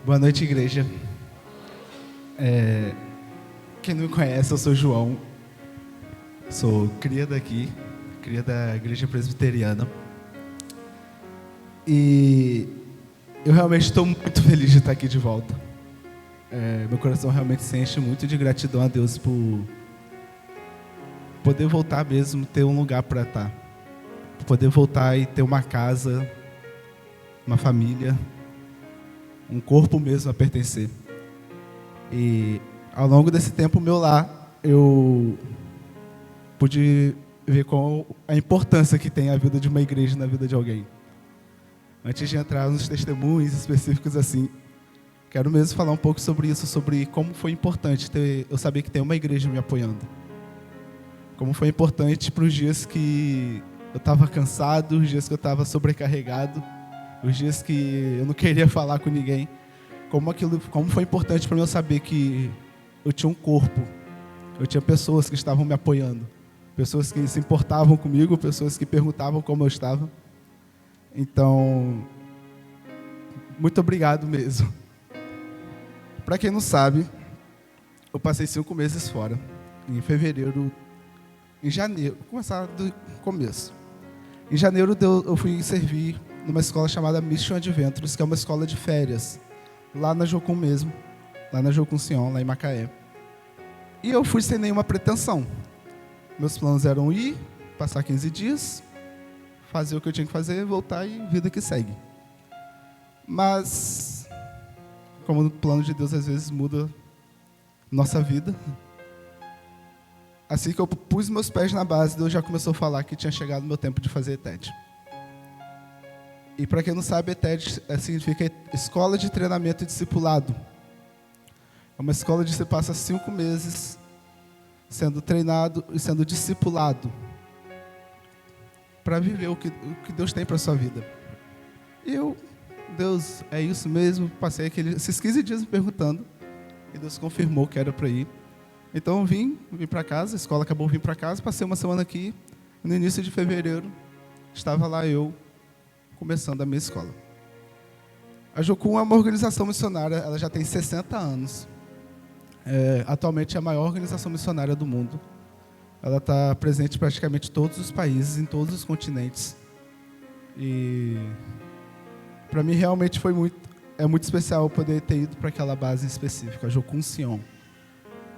Boa noite, igreja. Quem não me conhece, eu sou João. Sou cria daqui, cria da igreja presbiteriana. E eu realmente estou muito feliz de estar aqui de volta. Meu coração realmente se enche muito de gratidão a Deus por poder voltar mesmo, ter um lugar para estar. Poder voltar e ter uma casa, uma família, um corpo mesmo a pertencer. E ao longo desse tempo meu lá, eu pude ver qual a importância que tem a vida de uma igreja na vida de alguém. Antes de entrar nos testemunhos específicos assim, quero mesmo falar um pouco sobre isso, sobre como foi importante eu saber que tem uma igreja me apoiando. Como foi importante para os dias que eu estava cansado, os dias que eu estava sobrecarregado, os dias que eu não queria falar com ninguém. Como foi importante para mim eu saber que eu tinha um corpo, eu tinha pessoas que estavam me apoiando, pessoas que se importavam comigo, pessoas que perguntavam como eu estava. Então, muito obrigado mesmo. Para quem não sabe, eu passei 5 meses fora. Em janeiro, vou começar do começo. Em janeiro eu fui servir numa escola chamada Mission Adventures, que é uma escola de férias, lá na Jocum mesmo, lá na Jocum Sion, lá em Macaé. E eu fui sem nenhuma pretensão. Meus planos eram ir, passar 15 dias, fazer o que eu tinha que fazer, voltar e vida que segue. Mas, como o plano de Deus às vezes muda nossa vida, assim que eu pus meus pés na base, Deus já começou a falar que tinha chegado o meu tempo de fazer ETED. E para quem não sabe, ETED significa Escola de Treinamento e Discipulado. É uma escola onde você passa 5 meses sendo treinado e sendo discipulado para viver o que Deus tem para a sua vida. E Deus, é isso mesmo? Passei esses 15 dias me perguntando e Deus confirmou que era para ir. Então eu vim para casa, a escola acabou vindo para casa, passei uma semana aqui, no início de fevereiro, estava lá eu, começando a minha escola. A Jocum é uma organização missionária, ela já tem 60 anos. Atualmente é a maior organização missionária do mundo. Ela está presente em praticamente todos os países, em todos os continentes. E para mim realmente é muito especial poder ter ido para aquela base específica, a Jocum Sion,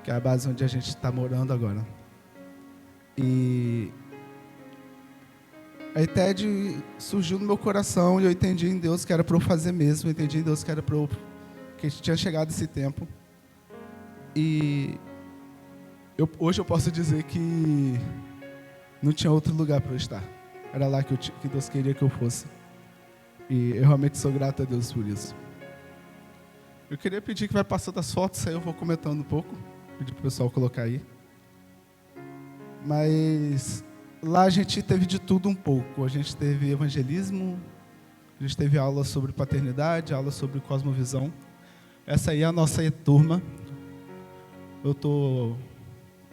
que é a base onde a gente está morando agora. E a ETED surgiu no meu coração e eu entendi em Deus que era para eu fazer mesmo, eu entendi em Deus que era para eu, que tinha chegado esse tempo. E hoje eu posso dizer que não tinha outro lugar para eu estar. Era lá que Deus queria que eu fosse. E eu realmente sou grato a Deus por isso. Eu queria pedir que vai passando as fotos, aí eu vou comentando um pouco. Pedir para o pessoal colocar aí. Mas lá a gente teve de tudo um pouco. A gente teve evangelismo, a gente teve aula sobre paternidade, aula sobre cosmovisão. Essa aí é a nossa turma. Eu estou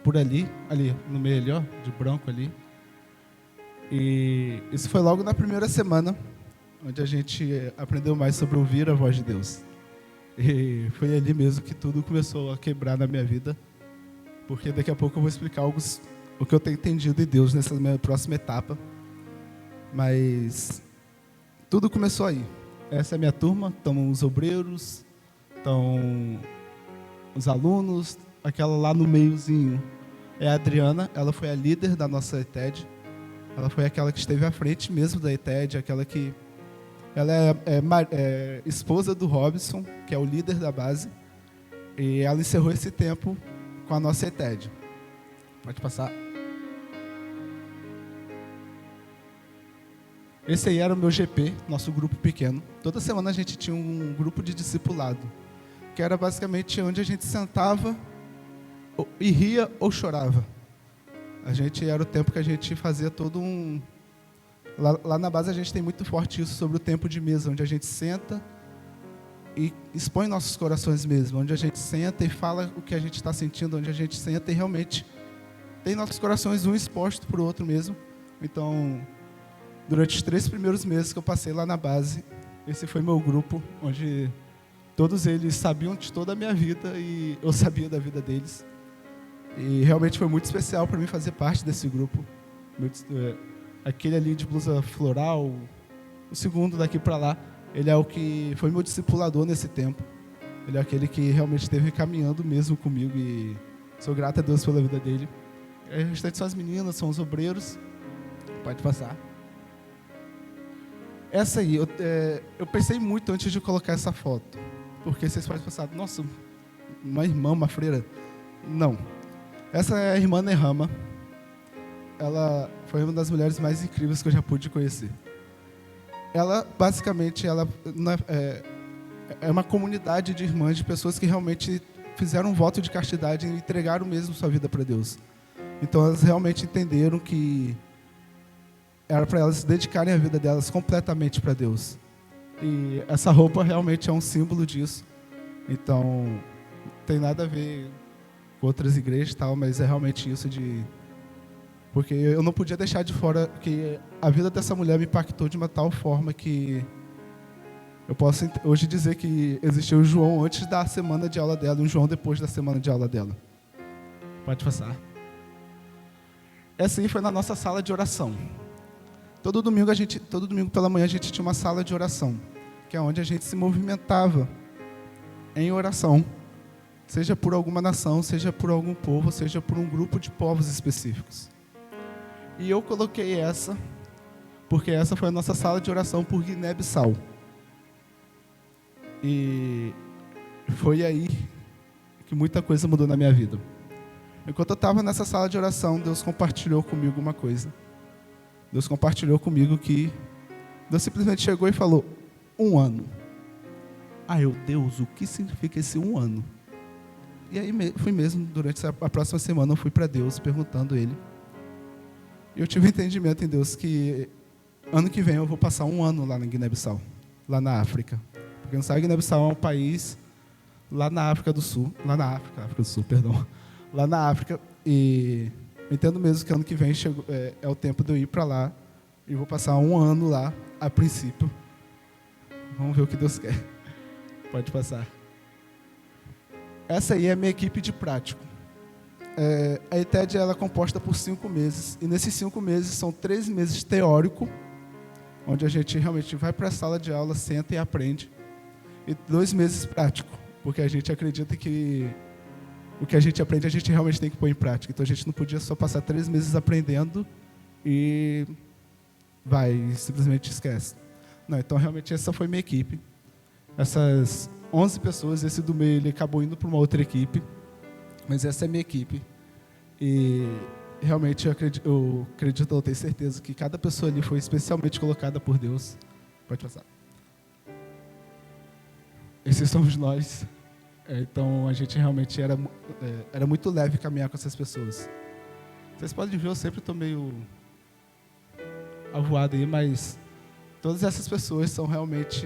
por ali no meio ali, ó, de branco ali. E isso foi logo na primeira semana, onde a gente aprendeu mais sobre ouvir a voz de Deus. E foi ali mesmo que tudo começou a quebrar na minha vida, porque daqui a pouco eu vou explicar o que eu tenho entendido de Deus nessa minha próxima etapa. Mas tudo começou aí. Essa é a minha turma, estão os obreiros, estão os alunos, aquela lá no meiozinho é a Adriana, ela foi a líder da nossa ETED, ela foi aquela que esteve à frente mesmo da ETED, aquela que ela é esposa do Robson, que é o líder da base, e ela encerrou esse tempo com a nossa ETED. Pode passar. Esse aí era o meu GP, nosso grupo pequeno. Toda semana a gente tinha um grupo de discipulado, que era basicamente onde a gente sentava e ria ou chorava. Era o tempo que a gente fazia todo um... Lá na base a gente tem muito forte isso sobre o tempo de mesa, onde a gente senta e expõe nossos corações mesmo, onde a gente senta e fala o que a gente está sentindo, onde a gente senta e realmente tem nossos corações um exposto para o outro mesmo. Então, durante os 3 primeiros meses que eu passei lá na base, esse foi meu grupo, onde Todos eles sabiam de toda a minha vida e eu sabia da vida deles. E realmente foi muito especial para mim fazer parte desse grupo. Aquele ali de blusa floral, o segundo daqui para lá, ele é o que foi meu discipulador nesse tempo. Ele é aquele que realmente esteve caminhando mesmo comigo e sou grato a Deus pela vida dele. O restante são as meninas, são os obreiros. Pode passar. Essa aí, eu pensei muito antes de colocar essa foto. Porque vocês podem pensar, nossa, uma irmã, uma freira. Não. Essa é a irmã Nehama. Ela foi uma das mulheres mais incríveis que eu já pude conhecer. Ela, basicamente, é uma comunidade de irmãs, de pessoas que realmente fizeram um voto de castidade e entregaram mesmo sua vida para Deus. Então, elas realmente entenderam que era para elas dedicarem a vida delas completamente para Deus. E essa roupa realmente é um símbolo disso. Então, não tem nada a ver com outras igrejas e tal, mas é realmente isso de... Porque eu não podia deixar de fora que a vida dessa mulher me impactou de uma tal forma que eu posso hoje dizer que existiu um João antes da semana de aula dela e um João depois da semana de aula dela. Pode passar. Essa aí foi na nossa sala de oração. Todo domingo pela manhã a gente tinha uma sala de oração, que é onde a gente se movimentava em oração, seja por alguma nação, seja por algum povo, seja por um grupo de povos específicos. E eu coloquei essa, porque essa foi a nossa sala de oração por Guiné-Bissau. E foi aí que muita coisa mudou na minha vida. Enquanto eu estava nessa sala de oração, Deus compartilhou comigo uma coisa. Deus compartilhou comigo que Deus simplesmente chegou e falou, 1 ano. Deus, o que significa esse 1 ano? E aí fui mesmo, durante a próxima semana, eu fui para Deus perguntando ele. E eu tive entendimento em Deus que ano que vem eu vou passar 1 ano lá na Guiné-Bissau, lá na África. Porque não sabe, Guiné-Bissau é um país lá na África do Sul, lá na África, e eu entendo mesmo que ano que vem é o tempo de eu ir para lá e vou passar 1 ano lá, a princípio. Vamos ver o que Deus quer. Pode passar. Essa aí é a minha equipe de prático. A ETED ela é composta por 5 meses, e nesses 5 meses são 3 meses teórico, onde a gente realmente vai para a sala de aula, senta e aprende, e 2 meses prático, porque a gente acredita que o que a gente aprende, a gente realmente tem que pôr em prática. Então, a gente não podia só passar 3 meses aprendendo e simplesmente esquece. Não, então, realmente, essa foi minha equipe. Essas 11 pessoas, esse do meio, ele acabou indo para uma outra equipe, mas essa é a minha equipe. E, realmente, eu tenho certeza que cada pessoa ali foi especialmente colocada por Deus. Pode passar. Esses somos nós. Então, a gente realmente era muito leve caminhar com essas pessoas. Vocês podem ver, eu sempre estou meio avoado aí, mas todas essas pessoas são realmente...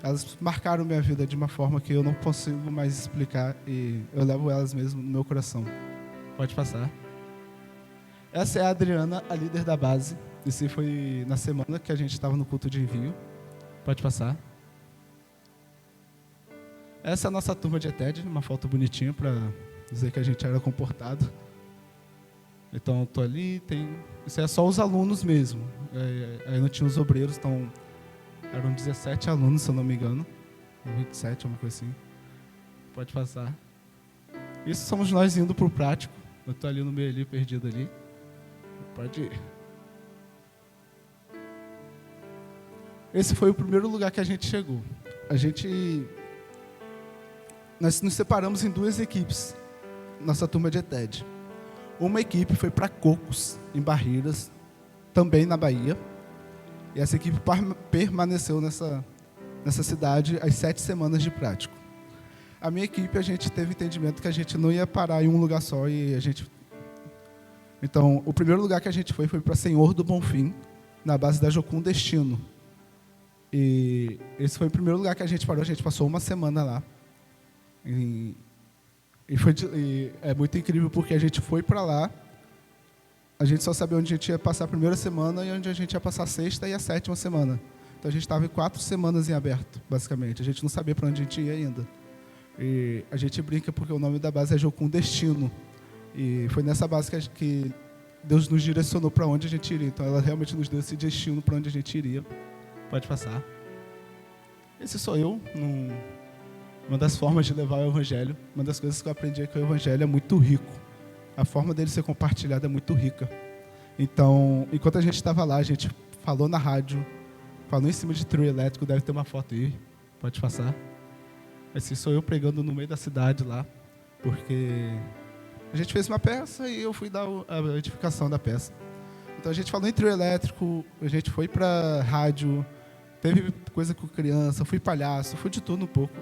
Elas marcaram minha vida de uma forma que eu não consigo mais explicar e eu levo elas mesmo no meu coração. Pode passar. Essa é a Adriana, a líder da base. Esse foi na semana que a gente estava no culto de envio. Pode passar. Essa é a nossa turma de ETED, uma foto bonitinha para dizer que a gente era comportado. Então, estou ali, isso é só os alunos mesmo. Aí não tinha os obreiros, então eram 17 alunos, se eu não me engano. 27, uma coisa assim. Pode passar. Isso somos nós indo para o prático. Eu estou ali no meio, ali, perdido ali. Pode ir. Esse foi o primeiro lugar que a gente chegou. Nós nos separamos em 2 equipes, nossa turma de ETED. Uma equipe foi para Cocos, em Barreiras, também na Bahia. E essa equipe permaneceu nessa cidade as 7 semanas de prático. A minha equipe, a gente teve entendimento que a gente não ia parar em um lugar só. Então, o primeiro lugar que a gente foi para Senhor do Bonfim, na base da Jocum Destino. E esse foi o primeiro lugar que a gente parou, a gente passou 1 semana lá. E é muito incrível porque a gente foi para lá, a gente só sabia onde a gente ia passar a primeira semana e onde a gente ia passar a 6ª e a 7ª semana. Então a gente estava 4 semanas em aberto, basicamente. A gente não sabia para onde a gente ia ainda. E a gente brinca porque o nome da base é Jocum Destino. E foi nessa base que Deus nos direcionou para onde a gente iria. Então ela realmente nos deu esse destino para onde a gente iria. Pode passar. Esse sou eu, uma das formas de levar o Evangelho. Uma das coisas que eu aprendi é que o Evangelho é muito rico. A forma dele ser compartilhado é muito rica. Então, enquanto a gente estava lá, a gente falou na rádio, falou em cima de trio elétrico, deve ter uma foto aí, pode passar. Esse sou eu pregando no meio da cidade lá, porque a gente fez uma peça e eu fui dar a edificação da peça. Então a gente falou em trio elétrico, a gente foi para rádio, teve coisa com criança, fui palhaço, fui de tudo um pouco.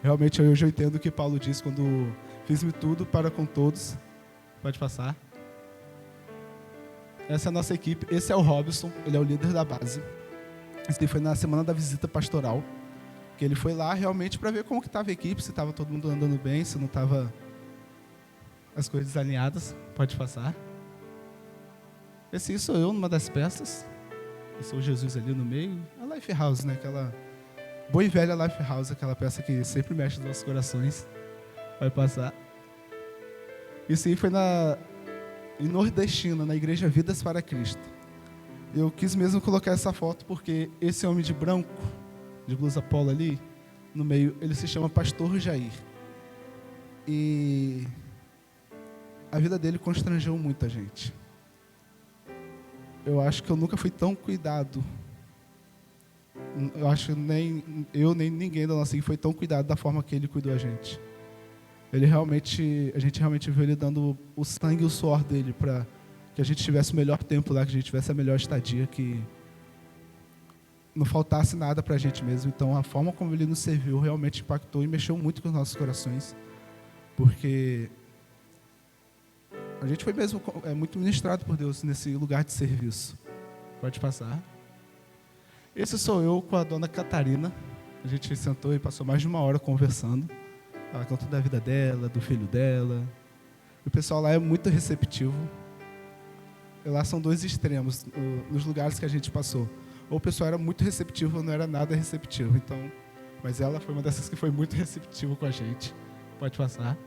Realmente hoje eu entendo o que Paulo disse quando fiz-me tudo para com todos. Pode passar. Essa é a nossa equipe. Esse é o Robson, ele é o líder da base. Esse foi na semana da visita pastoral, que ele foi lá realmente para ver como que estava a equipe, se estava todo mundo andando bem, se não estava as coisas alinhadas. Pode passar. Esse sou eu numa das peças. Eu sou o Jesus ali no meio. A Lifehouse, né? Aquela boa e velha Lifehouse, aquela peça que sempre mexe nos nossos corações. Vai passar. Isso aí foi em Nordestina, na igreja Vidas para Cristo. Eu quis mesmo colocar essa foto porque esse homem de branco, de blusa polo ali, no meio, ele se chama Pastor Jair. E a vida dele constrangeu muita gente. Eu acho que eu nunca fui tão cuidado. Eu acho que nem eu, nem ninguém da nossa equipe foi tão cuidado da forma que ele cuidou a gente. A gente realmente viu ele dando o sangue e o suor dele para que a gente tivesse o melhor tempo lá, que a gente tivesse a melhor estadia, que não faltasse nada para a gente mesmo. Então, a forma como ele nos serviu realmente impactou e mexeu muito com os nossos corações, porque a gente foi mesmo muito ministrado por Deus nesse lugar de serviço. Pode passar. Esse sou eu com a dona Catarina. A gente sentou e passou mais de 1 hora conversando. Ela contou da vida dela, do filho dela. O pessoal lá é muito receptivo. E lá são 2 extremos nos lugares que a gente passou. Ou o pessoal era muito receptivo ou não era nada receptivo. Então, mas ela foi uma dessas que foi muito receptiva com a gente. Pode passar.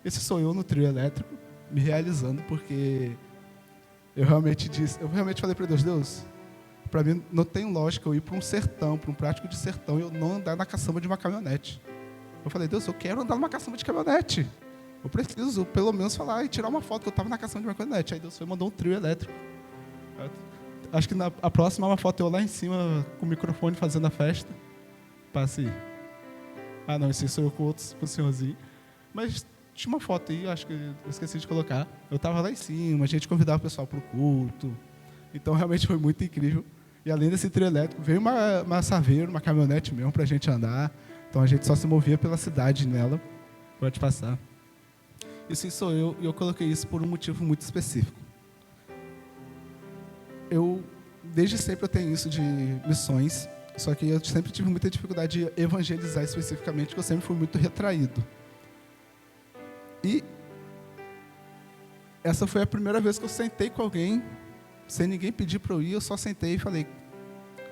Esse sou eu no trio elétrico, me realizando, porque eu realmente falei para Deus, para mim não tem lógica eu ir para um sertão, para um prático de sertão, e eu não andar na caçamba de uma caminhonete. Eu falei, Deus, eu quero andar numa caçamba de caminhonete. Eu preciso, pelo menos, falar e tirar uma foto que eu estava na caçamba de uma caminhonete. Aí Deus mandou um trio elétrico. Acho que a próxima é uma foto eu lá em cima, com o microfone fazendo a festa. Passe. Ah, não, esse sou eu com o senhorzinho. Mas tinha uma foto aí, acho que eu esqueci de colocar. Eu estava lá em cima, a gente convidava o pessoal para o culto. Então, realmente foi muito incrível. E além desse trio elétrico, veio uma Saveiro, uma caminhonete mesmo, para a gente andar. Então, a gente só se movia pela cidade nela. Pode passar. Isso sou eu, e eu coloquei isso por um motivo muito específico. Desde sempre eu tenho isso de missões, só que eu sempre tive muita dificuldade de evangelizar especificamente, porque eu sempre fui muito retraído. E essa foi a primeira vez que eu sentei com alguém, sem ninguém pedir para eu ir, eu só sentei e falei,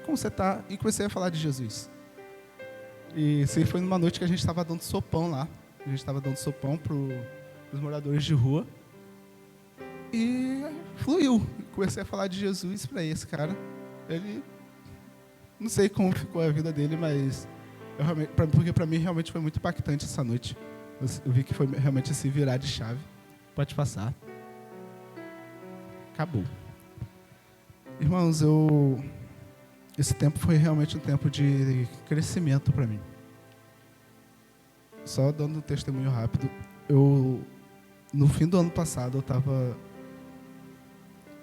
como você está? E comecei a falar de Jesus. E isso aí foi numa noite que a gente estava dando sopão lá. A gente estava dando sopão para os moradores de rua. E fluiu. Comecei a falar de Jesus para esse cara. Ele, não sei como ficou a vida dele, mas porque para mim realmente foi muito impactante essa noite. Eu vi que foi realmente esse virar de chave. Pode passar. Acabou. Irmãos, esse tempo foi realmente um tempo de crescimento para mim. Só dando um testemunho rápido. No fim do ano passado, eu estava,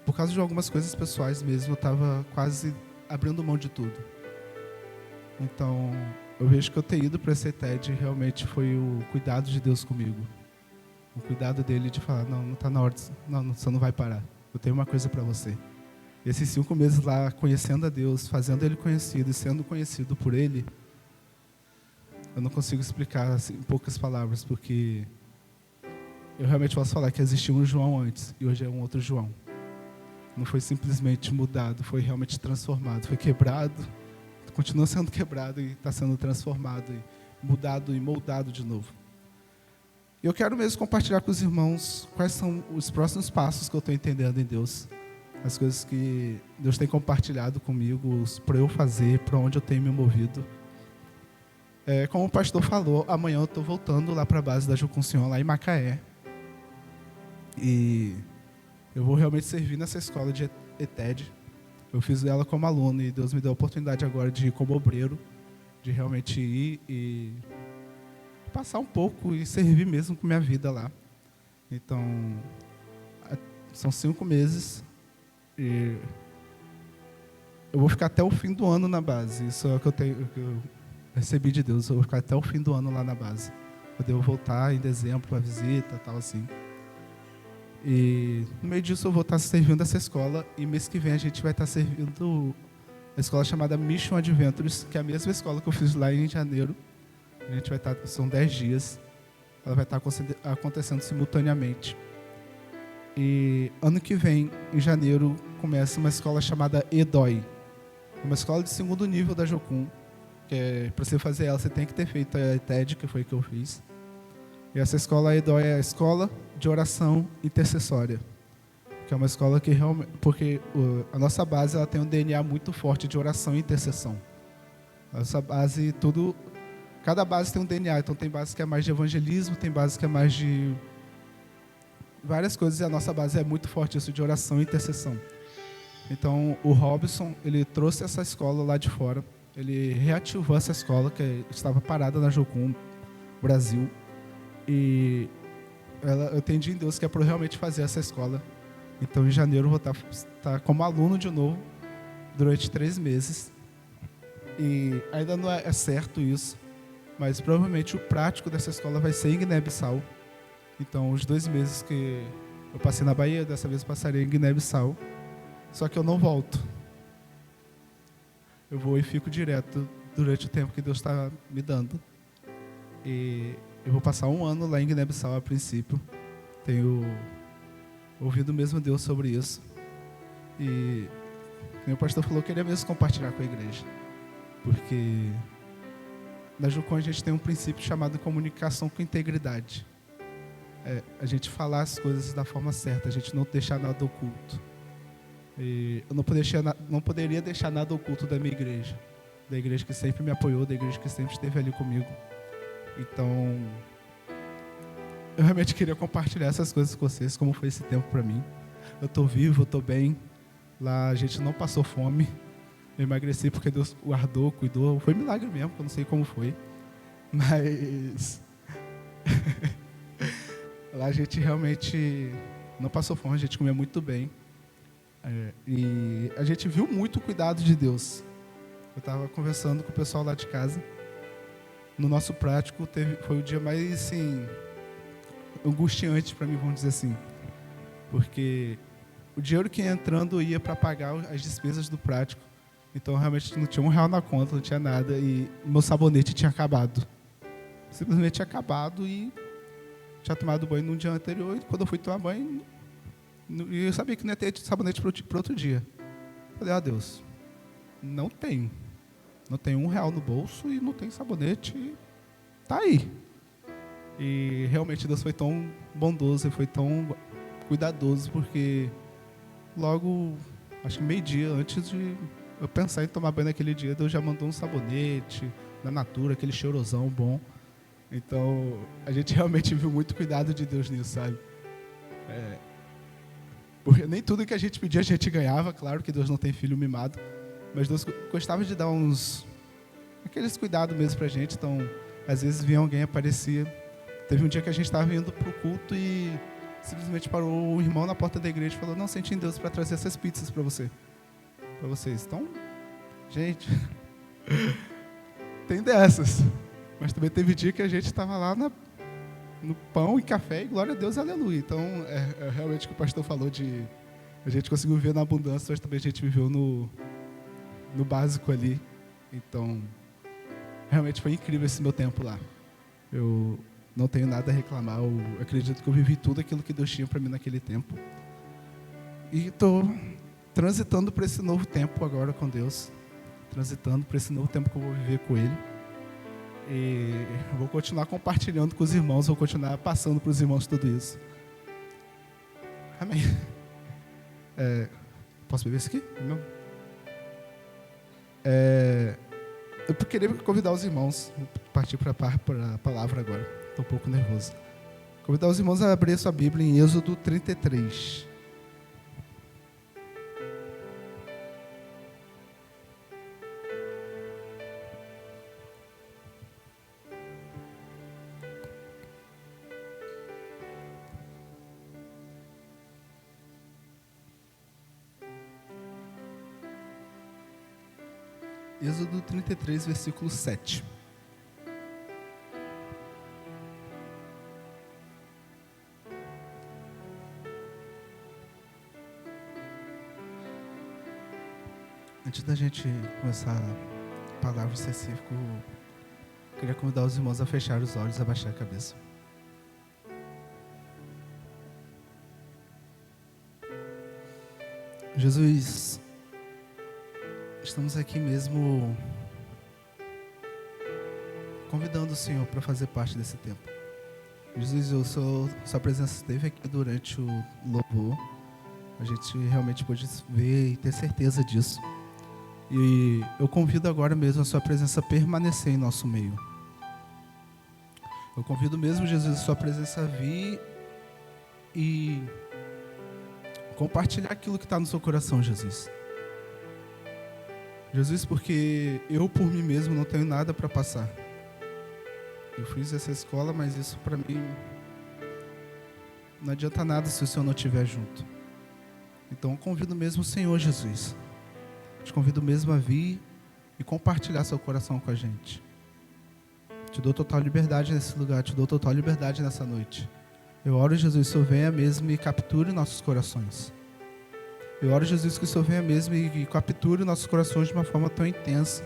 por causa de algumas coisas pessoais mesmo, eu estava quase abrindo mão de tudo. Então, eu vejo que eu ter ido para esse TED realmente foi o cuidado de Deus comigo. O cuidado dele de falar, não está na hora, você não vai parar. Eu tenho uma coisa para você. E esses 5 meses lá, conhecendo a Deus, fazendo Ele conhecido e sendo conhecido por Ele, eu não consigo explicar assim, em poucas palavras, porque eu realmente posso falar que existia um João antes e hoje é um outro João. Não foi simplesmente mudado, foi realmente transformado. Foi quebrado, continua sendo quebrado e está sendo transformado, e mudado e moldado de novo. E eu quero mesmo compartilhar com os irmãos quais são os próximos passos que eu estou entendendo em Deus. As coisas que Deus tem compartilhado comigo para eu fazer, para onde eu tenho me movido. Como o pastor falou, amanhã eu estou voltando lá para a base da Jucunción, lá em Macaé. E eu vou realmente servir nessa escola de ETED. Eu fiz ela como aluno e Deus me deu a oportunidade agora de ir como obreiro, de realmente ir e passar um pouco e servir mesmo com minha vida lá. Então, são 5 meses e eu vou ficar até o fim do ano na base. Isso é o que eu recebi de Deus. Eu vou ficar até o fim do ano lá na base. Eu devo voltar em dezembro para a visita, tal assim. E no meio disso eu vou estar servindo essa escola, e mês que vem a gente vai estar servindo a escola chamada Mission Adventures, que é a mesma escola que eu fiz lá em janeiro. A gente vai estar, são 10 dias, ela vai estar acontecendo simultaneamente. E ano que vem, em janeiro, começa uma escola chamada EDOI, uma escola de 2º nível da Jocum, que para você fazer ela, você tem que ter feito a ETED, que foi que eu fiz. E essa escola EDOI é a Escola de Oração Intercessória, que é uma escola que realmente, porque a nossa base ela tem um DNA muito forte de oração e intercessão. A nossa base, cada base tem um DNA, então tem base que é mais de evangelismo, tem base que é mais de várias coisas, e a nossa base é muito forte isso de oração e intercessão. Então o Robson, ele trouxe essa escola lá de fora, ele reativou essa escola que estava parada na Jocum, Brasil. E eu entendi em Deus que é para realmente fazer essa escola. Então em janeiro eu vou estar como aluno de novo durante 3 meses. E ainda não é certo isso, mas provavelmente o prático dessa escola vai ser em Guiné-Bissau. Então os 2 meses que eu passei na Bahia, dessa vez eu passarei em Guiné-Bissau. Só que eu não volto. Eu vou e fico direto durante o tempo que Deus está me dando. E eu vou passar 1 ano lá em Guiné-Bissau a princípio. Tenho ouvido mesmo Deus sobre isso. E o pastor falou que queria mesmo compartilhar com a igreja. Porque na Jucum a gente tem um princípio chamado comunicação com integridade. A gente falar as coisas da forma certa, a gente não deixar nada oculto. E eu não poderia deixar nada oculto da minha igreja. Da igreja que sempre me apoiou, da igreja que sempre esteve ali comigo. Então, eu realmente queria compartilhar essas coisas com vocês, como foi esse tempo para mim. Eu estou vivo, eu estou bem. Lá a gente não passou fome. Eu emagreci porque Deus guardou, cuidou. Foi milagre mesmo, eu não sei como foi. Mas lá a gente realmente não passou fome, a gente comia muito bem. E a gente viu muito o cuidado de Deus. Eu estava conversando com o pessoal lá de casa. No nosso prático, foi o dia mais assim, angustiante para mim, vamos dizer assim. Porque o dinheiro que ia entrando ia para pagar as despesas do prático. Então, realmente, não tinha R$1 na conta, não tinha nada. E meu sabonete tinha acabado. Simplesmente tinha acabado e tinha tomado banho no dia anterior. E quando eu fui tomar banho, eu sabia que não ia ter sabonete para outro dia. Falei, Deus, não tem. Não tem R$1 no bolso e não tem sabonete. E tá aí. E realmente Deus foi tão bondoso e foi tão cuidadoso, porque logo, acho que meio-dia antes de eu pensar em tomar banho naquele dia, Deus já mandou um sabonete da Natura, aquele cheirosão bom. Então, a gente realmente viu muito cuidado de Deus nisso, sabe? Porque nem tudo que a gente pedia a gente ganhava, claro que Deus não tem filho mimado, mas Deus gostava de dar aqueles cuidados mesmo pra gente. Então, às vezes vinha alguém, aparecia. Teve um dia que a gente estava indo pro culto e simplesmente parou um irmão na porta da igreja e falou, não, senti em Deus para trazer essas pizzas para vocês. Então, gente, tem dessas. Mas também teve dia que a gente estava lá no pão e café e glória a Deus, aleluia. Então, é realmente o que o pastor falou de a gente conseguiu viver na abundância, mas também a gente viveu no básico ali. Então, realmente foi incrível esse meu tempo lá. Eu não tenho nada a reclamar. Eu acredito que eu vivi tudo aquilo que Deus tinha para mim naquele tempo. E estou transitando para esse novo tempo agora com Deus, transitando para esse novo tempo que eu vou viver com Ele. E eu vou continuar compartilhando com os irmãos, vou continuar passando para os irmãos tudo isso. Amém. Posso beber isso aqui? Não? Eu queria convidar os irmãos, vou partir para a palavra agora, estou um pouco nervoso. Convidar os irmãos a abrir a sua Bíblia em Êxodo 33. Êxodo 33, versículo 7. Antes da gente começar a palavra específica, eu queria convidar os irmãos a fechar os olhos e abaixar a cabeça. Jesus, estamos aqui mesmo convidando o Senhor para fazer parte desse tempo. Jesus, sua presença esteve aqui durante o louvor. A gente realmente pôde ver e ter certeza disso. E eu convido agora mesmo a sua presença a permanecer em nosso meio. Eu convido mesmo, Jesus, a sua presença a vir e compartilhar aquilo que está no seu coração, Jesus. Jesus, porque eu por mim mesmo não tenho nada para passar. Eu fiz essa escola, mas isso para mim não adianta nada se o Senhor não estiver junto. Então eu convido mesmo o Senhor, Jesus. Te convido mesmo a vir e compartilhar seu coração com a gente. Te dou total liberdade nesse lugar, te dou total liberdade nessa noite. Eu oro, Jesus, que o Senhor venha mesmo e capture nossos corações. Eu oro, Jesus, que o Senhor venha mesmo e capture nossos corações de uma forma tão intensa,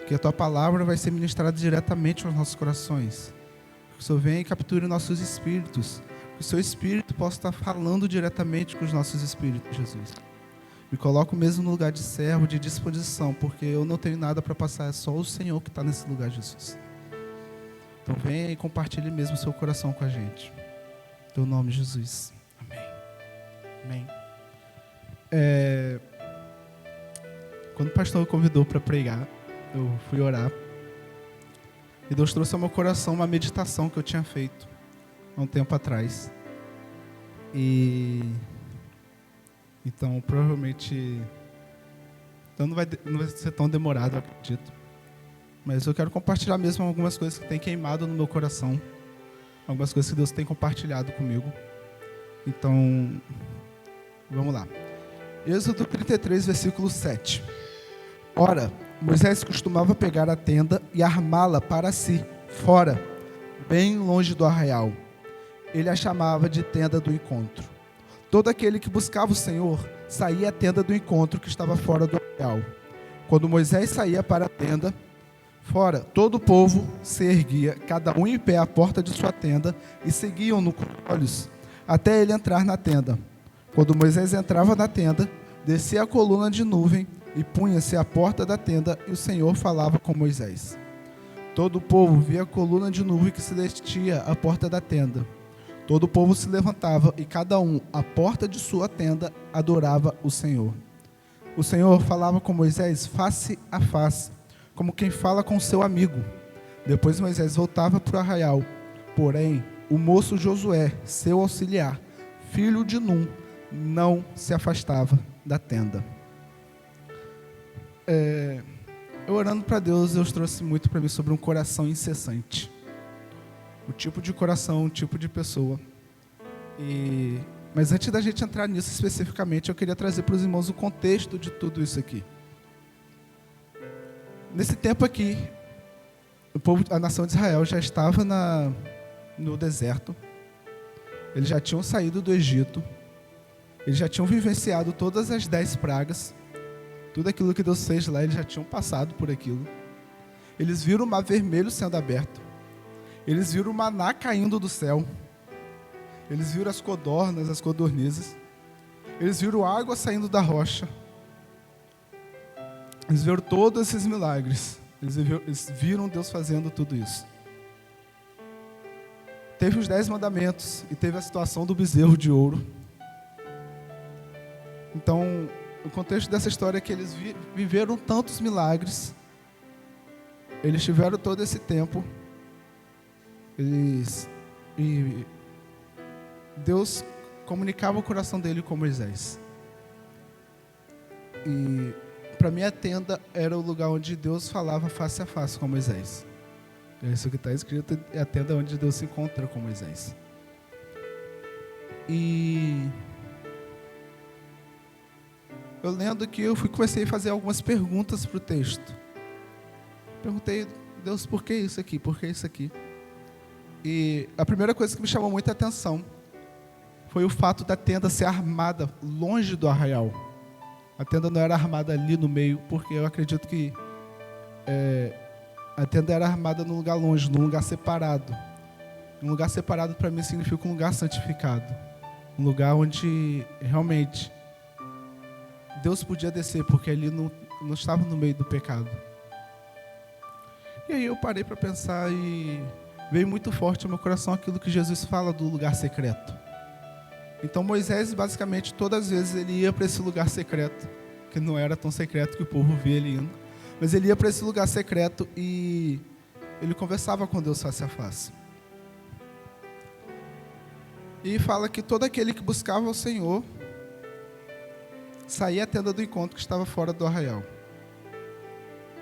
que a Tua palavra vai ser ministrada diretamente aos nossos corações. Que o Senhor venha e capture nossos espíritos, que o Seu Espírito possa estar falando diretamente com os nossos espíritos, Jesus. Me coloco mesmo no lugar de servo, de disposição, porque eu não tenho nada para passar, é só o Senhor que está nesse lugar, Jesus. Então venha e compartilhe mesmo o seu coração com a gente. Em Teu nome, Jesus. Amém. Amém. Quando o pastor me convidou para pregar, eu fui orar. E Deus trouxe ao meu coração uma meditação que eu tinha feito há um tempo atrás. Então, provavelmente, não vai ser tão demorado, eu acredito. Mas eu quero compartilhar mesmo algumas coisas que têm queimado no meu coração. Algumas coisas que Deus tem compartilhado comigo. Então, vamos lá. Êxodo 33, versículo 7. Ora, Moisés costumava pegar a tenda e armá-la para si, fora, bem longe do arraial. Ele a chamava de tenda do encontro. Todo aquele que buscava o Senhor saía à tenda do encontro que estava fora do arraial. Quando Moisés saía para a tenda, fora, todo o povo se erguia, cada um em pé à porta de sua tenda, e seguiam-no com os olhos, até ele entrar na tenda. Quando Moisés entrava na tenda, descia a coluna de nuvem e punha-se à porta da tenda, e o Senhor falava com Moisés. Todo o povo via a coluna de nuvem que se descia à porta da tenda. Todo o povo se levantava e cada um, à porta de sua tenda, adorava o Senhor. O Senhor falava com Moisés face a face, como quem fala com seu amigo. Depois Moisés voltava para o arraial. Porém, o moço Josué, seu auxiliar, filho de Num, não se afastava da tenda. Eu orando para Deus, Deus trouxe muito para mim sobre um coração incessante. O tipo de coração, o tipo de pessoa. Mas antes da gente entrar nisso especificamente, eu queria trazer para os irmãos o contexto de tudo isso aqui. Nesse tempo aqui, a nação de Israel já estava no deserto. Eles já tinham saído do Egito. Eles já tinham vivenciado todas as 10 pragas. Tudo aquilo que Deus fez lá, eles já tinham passado por aquilo. Eles viram o mar vermelho sendo aberto. Eles viram o maná caindo do céu. Eles viram as codornas, as codornizes. Eles viram água saindo da rocha. Eles viram todos esses milagres. Eles viram Deus fazendo tudo isso. Teve os 10 mandamentos e teve a situação do bezerro de ouro. Então, o contexto dessa história é que eles viveram tantos milagres. Eles tiveram todo esse tempo. E Deus comunicava o coração dele com Moisés. E para mim a tenda era o lugar onde Deus falava face a face com Moisés. É isso que está escrito, é a tenda onde Deus se encontra com Moisés. E eu lendo que comecei a fazer algumas perguntas para o texto. Perguntei, Deus, por que isso aqui? Por que isso aqui? E a primeira coisa que me chamou muita atenção foi o fato da tenda ser armada longe do arraial. A tenda não era armada ali no meio, porque eu acredito que a tenda era armada num lugar longe, num lugar separado. Um lugar separado para mim significa um lugar santificado. Um lugar onde realmente Deus podia descer, porque ali não estava no meio do pecado. E aí eu parei para pensar e veio muito forte ao meu coração aquilo que Jesus fala do lugar secreto. Então Moisés, basicamente, todas as vezes ele ia para esse lugar secreto, que não era tão secreto que o povo via ele indo, mas ele ia para esse lugar secreto e ele conversava com Deus face a face. E fala que todo aquele que buscava o Senhor saía à tenda do encontro que estava fora do arraial.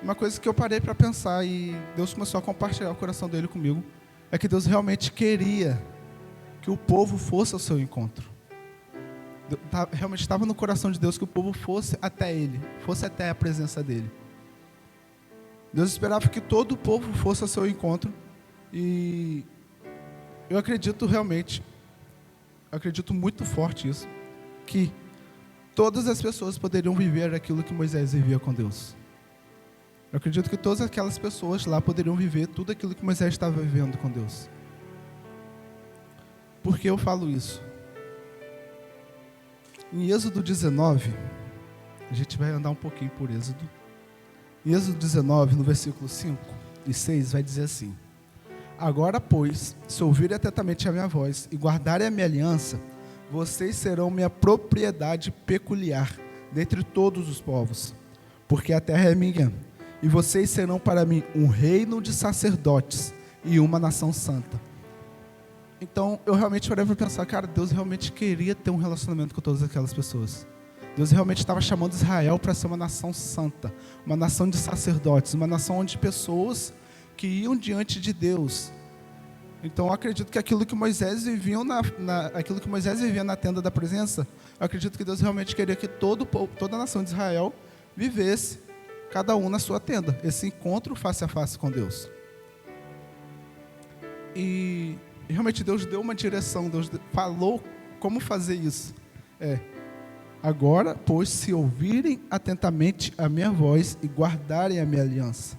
Uma coisa que eu parei para pensar e Deus começou a compartilhar o coração dele comigo, é que Deus realmente queria que o povo fosse ao seu encontro. Realmente estava no coração de Deus que o povo fosse até ele, fosse até a presença dele. Deus esperava que todo o povo fosse ao seu encontro. E eu acredito muito forte isso, que todas as pessoas poderiam viver aquilo que Moisés vivia com Deus. Eu acredito que todas aquelas pessoas lá poderiam viver tudo aquilo que Moisés estava vivendo com Deus. Por que eu falo isso? Em Êxodo 19, a gente vai andar um pouquinho por Êxodo. Em Êxodo 19, no versículo 5 e 6, vai dizer assim: agora, pois, se ouvirem atentamente a minha voz e guardarem a minha aliança, vocês serão minha propriedade peculiar dentre todos os povos, porque a terra é minha, e vocês serão para mim um reino de sacerdotes e uma nação santa. Então, eu realmente parei para pensar, cara, Deus realmente queria ter um relacionamento com todas aquelas pessoas. Deus realmente estava chamando Israel para ser uma nação santa, uma nação de sacerdotes, uma nação onde pessoas que iam diante de Deus. Então, eu acredito que aquilo que Moisés vivia na tenda da presença, eu acredito que Deus realmente queria que toda a nação de Israel vivesse, cada um na sua tenda, esse encontro face a face com Deus. E realmente Deus deu uma direção, Deus falou como fazer isso. Agora, pois, se ouvirem atentamente a minha voz e guardarem a minha aliança.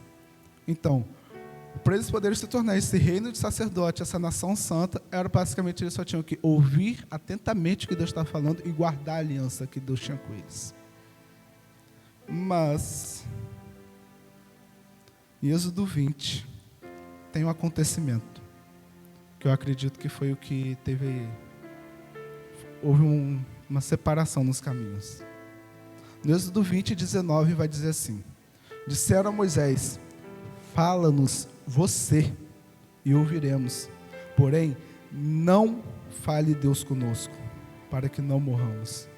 Então, para eles poderem se tornar esse reino de sacerdote, essa nação santa, era basicamente eles só tinham que ouvir atentamente o que Deus estava falando e guardar a aliança que Deus tinha com eles. Mas, em Êxodo 20, tem um acontecimento que eu acredito que foi o que houve uma separação nos caminhos. No Êxodo 20, 19, vai dizer assim: disseram a Moisés: fala-nos você e ouviremos, porém não fale Deus conosco, para que não morramos.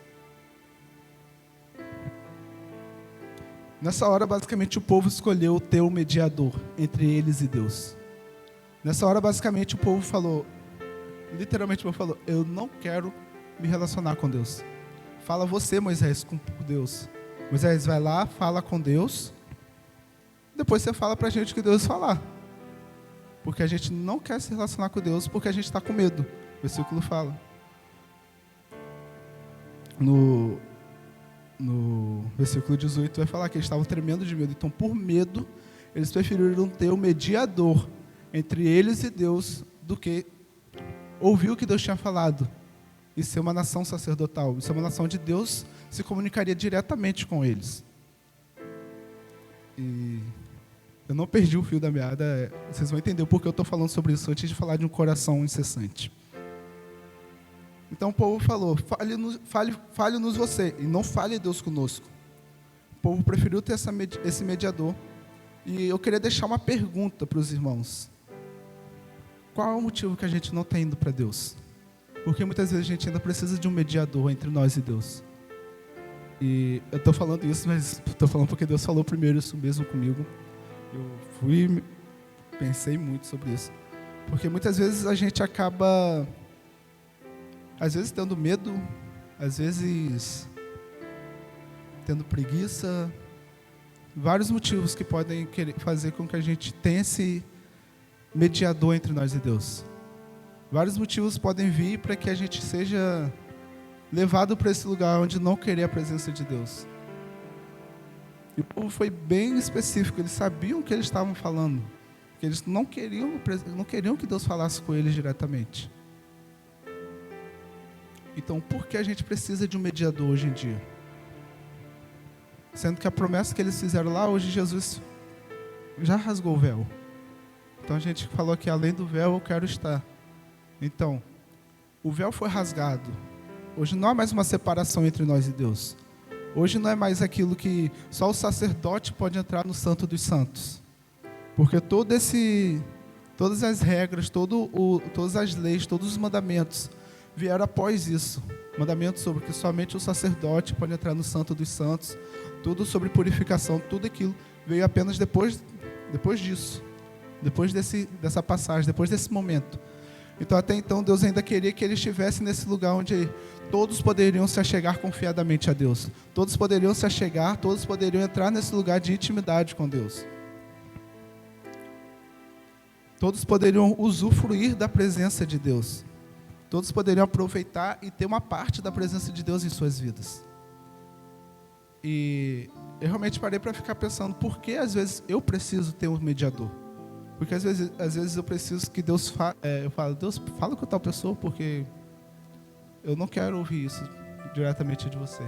Nessa hora, basicamente, o povo escolheu ter um mediador entre eles e Deus. Nessa hora, basicamente, o povo falou, literalmente o povo falou: eu não quero me relacionar com Deus. Fala você, Moisés, com Deus. Moisés, vai lá, fala com Deus. Depois você fala pra gente o que Deus falar. Porque a gente não quer se relacionar com Deus, porque a gente está com medo. O versículo fala. No versículo 18 vai falar que eles estavam tremendo de medo. Então, por medo, eles preferiram ter um mediador entre eles e Deus do que ouvir o que Deus tinha falado. e ser uma nação sacerdotal, e ser uma nação de Deus, se comunicaria diretamente com eles. E eu não perdi o fio da meada, vocês vão entender o porquê eu estou falando sobre isso antes de falar de um coração incessante. Então o povo falou, fale-nos você, e não fale Deus conosco. O povo preferiu ter esse mediador. E eu queria deixar uma pergunta para os irmãos. Qual é o motivo que a gente não está indo para Deus? Porque muitas vezes a gente ainda precisa de um mediador entre nós e Deus. E eu estou falando isso, mas estou falando porque Deus falou primeiro isso mesmo comigo. Eu pensei muito sobre isso. Porque muitas vezes a gente acaba, às vezes tendo medo, às vezes tendo preguiça, vários motivos que podem fazer com que a gente tenha esse mediador entre nós e Deus. Vários motivos podem vir para que a gente seja levado para esse lugar onde não querer a presença de Deus. E o povo foi bem específico, eles sabiam o que eles estavam falando, que eles não queriam que Deus falasse com eles diretamente. Então, por que a gente precisa de um mediador hoje em dia? Sendo que a promessa que eles fizeram lá, hoje Jesus já rasgou o véu. Então a gente falou que além do véu eu quero estar. Então, o véu foi rasgado. Hoje não há mais uma separação entre nós e Deus. Hoje não é mais aquilo que só o sacerdote pode entrar no Santo dos Santos. Porque todas as regras, todas as leis, todos os mandamentos vieram após isso. Mandamentos sobre que somente o sacerdote pode entrar no Santo dos Santos. Tudo sobre purificação, tudo aquilo veio apenas depois disso. Depois dessa passagem, depois desse momento. Então até então Deus ainda queria que ele estivesse nesse lugar onde todos poderiam se achegar confiadamente a Deus. Todos poderiam se achegar, todos poderiam entrar nesse lugar de intimidade com Deus. Todos poderiam usufruir da presença de Deus. Todos poderiam aproveitar e ter uma parte da presença de Deus em suas vidas. E eu realmente parei para ficar pensando, por que às vezes eu preciso ter um mediador? Porque às vezes eu preciso que Deus fale, eu falo, Deus, fala com tal pessoa, porque eu não quero ouvir isso diretamente de você.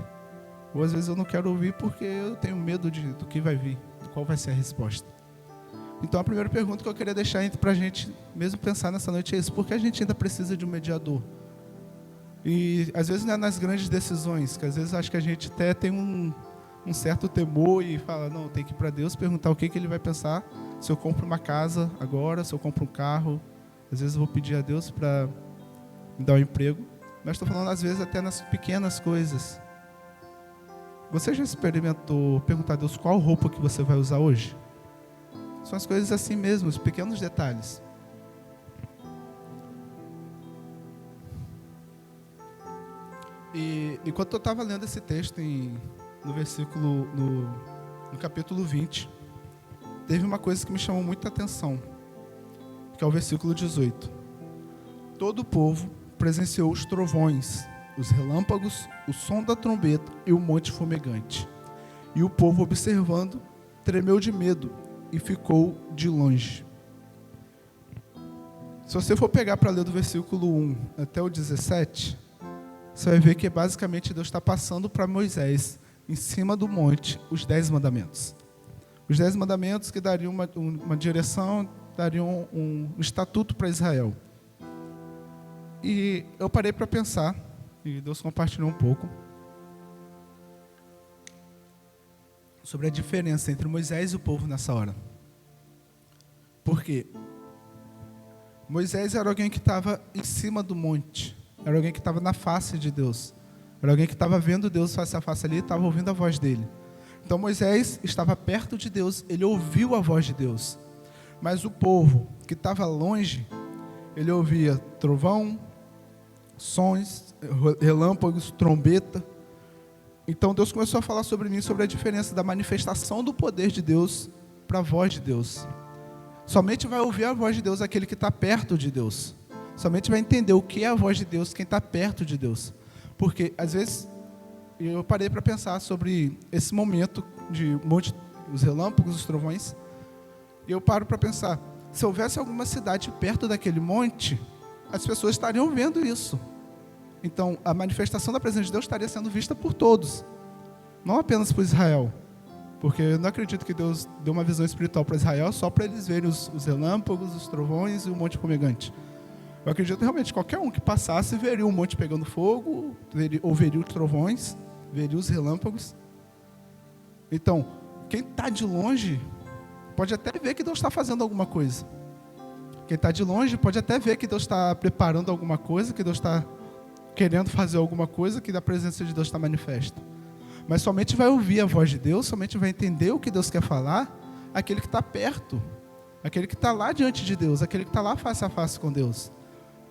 Ou às vezes eu não quero ouvir porque eu tenho medo do que vai vir, de qual vai ser a resposta. Então a primeira pergunta que eu queria deixar para a gente mesmo pensar nessa noite é isso: por que a gente ainda precisa de um mediador? E às vezes não é nas grandes decisões, que às vezes acho que a gente até tem um certo temor e fala, não, tem que ir para Deus perguntar o que ele vai pensar se eu compro uma casa agora, se eu compro um carro. Às vezes eu vou pedir a Deus para me dar um emprego, mas estou falando às vezes até nas pequenas coisas. Você já experimentou perguntar a Deus qual roupa que você vai usar hoje? São as coisas assim mesmo, os pequenos detalhes. E enquanto eu estava lendo esse texto no versículo, no capítulo 20, teve uma coisa que me chamou muita atenção, que é o versículo 18. Todo o povo presenciou os trovões, os relâmpagos, o som da trombeta e o monte fumegante. E o povo, observando, tremeu de medo e ficou de longe. Se você for pegar para ler do versículo 1 até o 17, você vai ver que basicamente Deus está passando para Moisés, em cima do monte, os 10 mandamentos. Os 10 mandamentos que dariam uma direção, dariam um estatuto para Israel. E eu parei para pensar, e Deus compartilhou um pouco, sobre a diferença entre Moisés e o povo nessa hora. Por quê? Moisés era alguém que estava em cima do monte, era alguém que estava na face de Deus, era alguém que estava vendo Deus face a face ali, estava ouvindo a voz dele. Então Moisés estava perto de Deus, ele ouviu a voz de Deus. Mas o povo que estava longe, ele ouvia trovão, sons, relâmpagos, trombeta. Então Deus começou a falar sobre mim, sobre a diferença da manifestação do poder de Deus para a voz de Deus. Somente vai ouvir a voz de Deus aquele que está perto de Deus. Somente vai entender o que é a voz de Deus quem está perto de Deus. Porque às vezes eu parei para pensar sobre esse momento de monte, os relâmpagos, os trovões. E eu paro para pensar, se houvesse alguma cidade perto daquele monte, as pessoas estariam vendo isso. Então, a manifestação da presença de Deus estaria sendo vista por todos, não apenas por Israel. Porque eu não acredito que Deus deu uma visão espiritual para Israel só para eles verem os relâmpagos, os trovões e o monte fumegante. Eu acredito realmente que qualquer um que passasse veria o monte pegando fogo, ou veria os trovões, veria os relâmpagos. Então, quem está de longe pode até ver que Deus está fazendo alguma coisa. Quem está de longe pode até ver que Deus está preparando alguma coisa, que Deus está querendo fazer alguma coisa, que a presença de Deus está manifesta. Mas somente vai ouvir a voz de Deus, somente vai entender o que Deus quer falar, aquele que está perto, aquele que está lá diante de Deus, aquele que está lá face a face com Deus.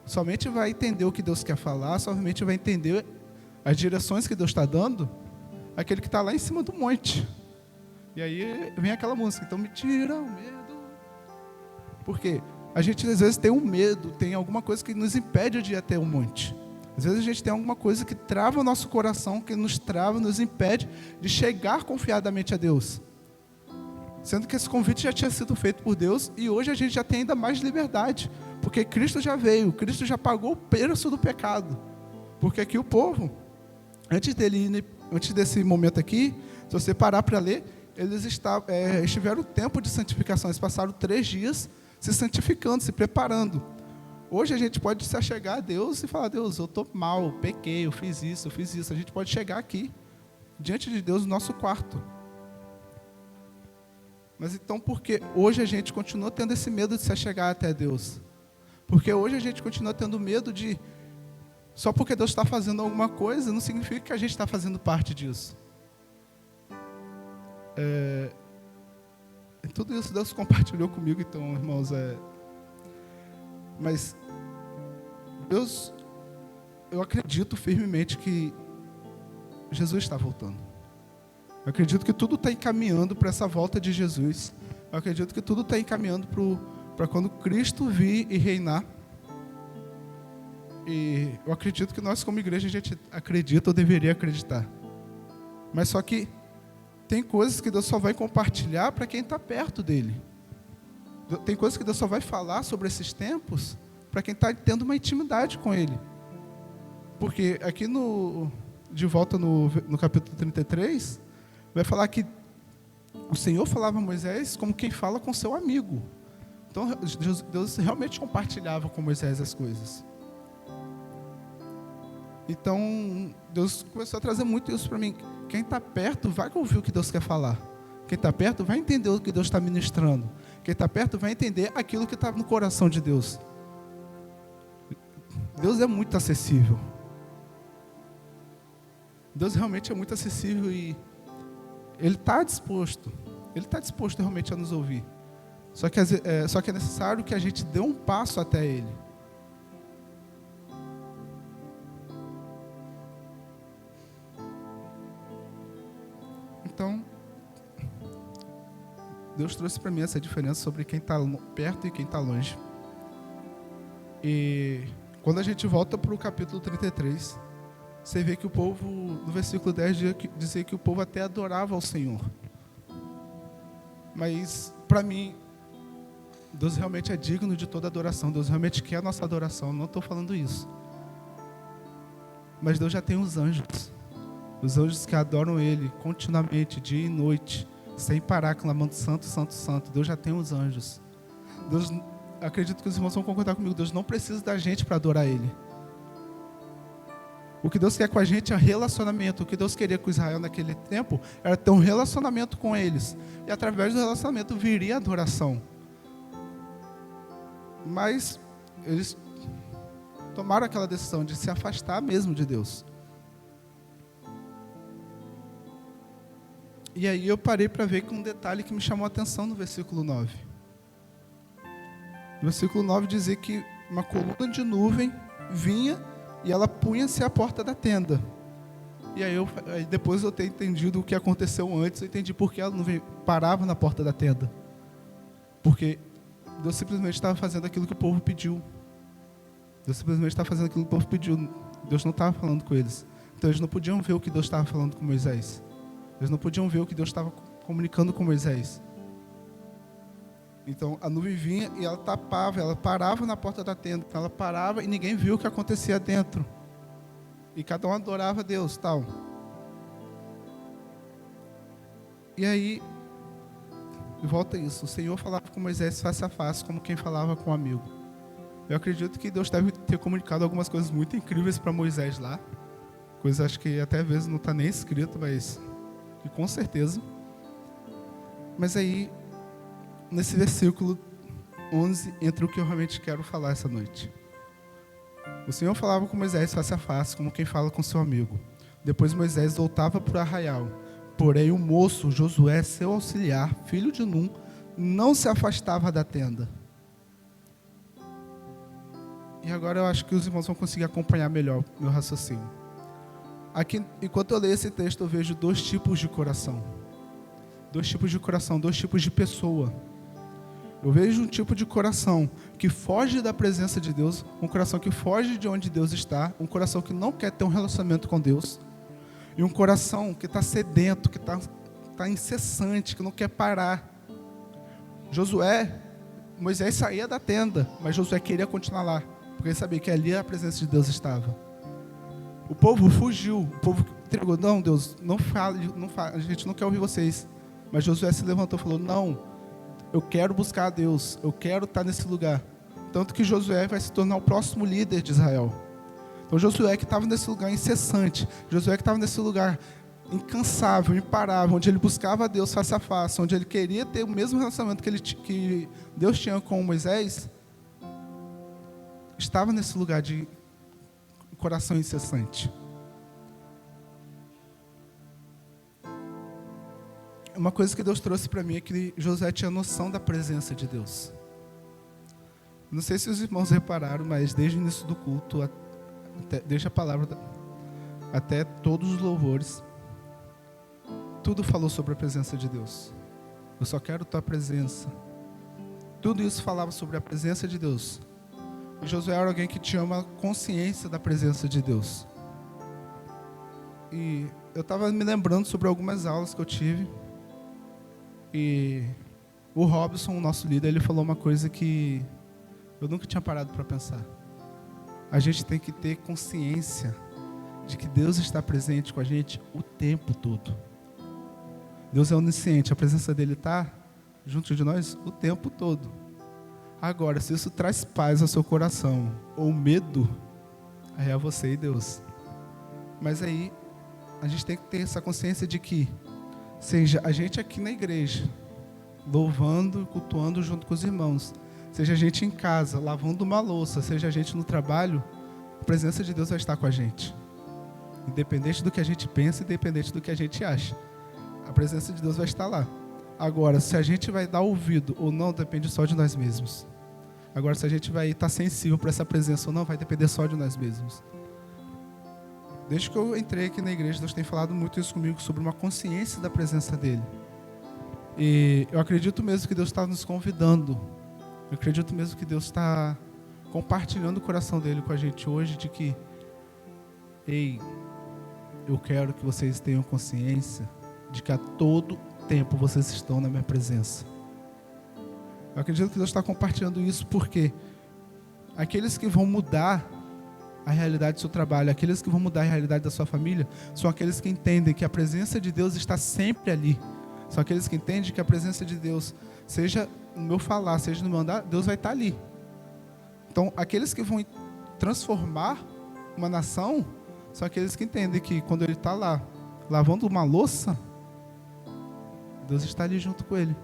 Somente vai entender o que Deus quer falar, somente vai entender as direções que Deus está dando, aquele que está lá em cima do monte. E aí vem aquela música, então me tira o medo. Por quê? A gente às vezes tem um medo, tem alguma coisa que nos impede de ir até o monte. Às vezes a gente tem alguma coisa que trava o nosso coração, que nos trava, nos impede de chegar confiadamente a Deus. Sendo que esse convite já tinha sido feito por Deus e hoje a gente já tem ainda mais liberdade. Porque Cristo já veio, Cristo já pagou o preço do pecado. Porque aqui o povo, antes desse momento aqui, se você parar para ler, eles estiveram o tempo de santificação, eles passaram 3 dias se santificando, se preparando. Hoje a gente pode se achegar a Deus e falar, Deus, eu estou mal, eu pequei, eu fiz isso. A gente pode chegar aqui, diante de Deus, no nosso quarto. Mas então por que hoje a gente continua tendo esse medo de se achegar até Deus? Porque hoje a gente continua tendo medo de... Só porque Deus está fazendo alguma coisa, não significa que a gente está fazendo parte disso. Tudo isso Deus compartilhou comigo, então, irmãos, Mas Deus, eu acredito firmemente que Jesus está voltando. Eu acredito que tudo está encaminhando para essa volta de Jesus. Eu acredito que tudo está encaminhando para quando Cristo vir e reinar. E eu acredito que nós como igreja a gente acredita ou deveria acreditar. Mas só que tem coisas que Deus só vai compartilhar para quem está perto dele. Tem coisas que Deus só vai falar sobre esses tempos para quem está tendo uma intimidade com Ele. Porque aqui de volta no capítulo 33, vai falar que o Senhor falava a Moisés como quem fala com seu amigo. Então Deus realmente compartilhava com Moisés as coisas. Então Deus começou a trazer muito isso para mim. Quem está perto vai ouvir o que Deus quer falar. Quem está perto vai entender o que Deus está ministrando. Quem está perto vai entender aquilo que está no coração de Deus. Deus é muito acessível. Deus realmente é muito acessível e Ele está disposto. Ele está disposto realmente a nos ouvir. Só que é necessário que a gente dê um passo até Ele. Então, Deus trouxe para mim essa diferença sobre quem está perto e quem está longe. E quando a gente volta para o capítulo 33, você vê que o povo, no versículo 10, dizia que o povo até adorava ao Senhor. Mas, para mim, Deus realmente é digno de toda adoração. Deus realmente quer a nossa adoração. Não estou falando isso. Mas Deus já tem os anjos. Os anjos que adoram Ele continuamente, dia e noite, sem parar, clamando santo, santo, santo. Deus já tem os anjos. Deus, acredito que os irmãos vão concordar comigo, Deus não precisa da gente para adorar Ele. O que Deus quer com a gente é relacionamento. O que Deus queria com Israel naquele tempo era ter um relacionamento com eles. E através do relacionamento viria a adoração. Mas eles tomaram aquela decisão de se afastar mesmo de Deus. E aí eu parei para ver com um detalhe que me chamou a atenção no versículo 9. No versículo 9 dizia que uma coluna de nuvem vinha e ela punha-se à porta da tenda. E aí depois eu ter entendido o que aconteceu antes, eu entendi por que ela nuvem parava na porta da tenda. Porque Deus simplesmente estava fazendo aquilo que o povo pediu. Deus simplesmente estava fazendo aquilo que o povo pediu. Deus não estava falando com eles. Então eles não podiam ver o que Deus estava falando com Moisés. Eles não podiam ver o que Deus estava comunicando com Moisés. Então a nuvem vinha e ela tapava, ela parava na porta da tenda. Ela parava e ninguém viu o que acontecia dentro. E cada um adorava a Deus, tal. E aí, volta isso. O Senhor falava com Moisés face a face, como quem falava com um amigo. Eu acredito que Deus deve ter comunicado algumas coisas muito incríveis para Moisés lá. Coisas acho que até às vezes não está nem escrito, mas que com certeza. Mas aí, nesse versículo 11, entra o que eu realmente quero falar essa noite. O Senhor falava com Moisés face a face, como quem fala com seu amigo. Depois Moisés voltava para o arraial. Porém o moço, Josué, seu auxiliar, filho de Num, não se afastava da tenda. E agora eu acho que os irmãos vão conseguir acompanhar melhor o meu raciocínio. Aqui, enquanto eu leio esse texto, eu vejo dois tipos de coração. Dois tipos de coração, dois tipos de pessoa. Eu vejo um tipo de coração que foge da presença de Deus, um coração que foge de onde Deus está, um coração que não quer ter um relacionamento com Deus, e um coração que está sedento, que está incessante, que não quer parar. Moisés saía da tenda, mas Josué queria continuar lá, porque ele sabia que ali a presença de Deus estava. O povo fugiu, o povo entregou, não, Deus, não fale, a gente não quer ouvir vocês. Mas Josué se levantou e falou, não, eu quero buscar a Deus, eu quero estar nesse lugar. Tanto que Josué vai se tornar o próximo líder de Israel. Então Josué que estava nesse lugar incessante, Josué que estava nesse lugar incansável, imparável, onde ele buscava a Deus face a face, onde ele queria ter o mesmo relacionamento que Deus tinha com Moisés, estava nesse lugar de coração incessante. Uma coisa que Deus trouxe para mim é que Josué tinha noção da presença de Deus. Não sei se os irmãos repararam, mas desde o início do culto, desde a palavra até todos os louvores, tudo falou sobre a presença de Deus. Eu só quero tua presença. Tudo isso falava sobre a presença de Deus. E Josué era alguém que tinha uma consciência da presença de Deus. E eu estava me lembrando sobre algumas aulas que eu tive. E o Robson, o nosso líder, ele falou uma coisa que eu nunca tinha parado para pensar. A gente tem que ter consciência de que Deus está presente com a gente o tempo todo. Deus é onisciente, a presença dele está junto de nós o tempo todo. Agora, se isso traz paz ao seu coração ou medo, aí é você e Deus. Mas aí a gente tem que ter essa consciência de que seja a gente aqui na igreja, louvando, cultuando junto com os irmãos, seja a gente em casa, lavando uma louça, seja a gente no trabalho, a presença de Deus vai estar com a gente. Independente do que a gente pensa, independente do que a gente acha, a presença de Deus vai estar lá. Agora, se a gente vai dar ouvido ou não, depende só de nós mesmos. Agora, se a gente vai estar sensível para essa presença ou não, vai depender só de nós mesmos. Desde que eu entrei aqui na igreja, Deus tem falado muito isso comigo, sobre uma consciência da presença dEle. E eu acredito mesmo que Deus está nos convidando. Eu acredito mesmo que Deus está compartilhando o coração dEle com a gente hoje, de que, ei, eu quero que vocês tenham consciência de que a todo tempo vocês estão na minha presença. Eu acredito que Deus está compartilhando isso porque aqueles que vão mudar a realidade do seu trabalho, aqueles que vão mudar a realidade da sua família, são aqueles que entendem que a presença de Deus está sempre ali. São aqueles que entendem que a presença de Deus, seja no meu falar, seja no meu andar, Deus vai estar ali. Então, aqueles que vão transformar uma nação, são aqueles que entendem que quando ele está lá, lavando uma louça, Deus está ali junto com ele.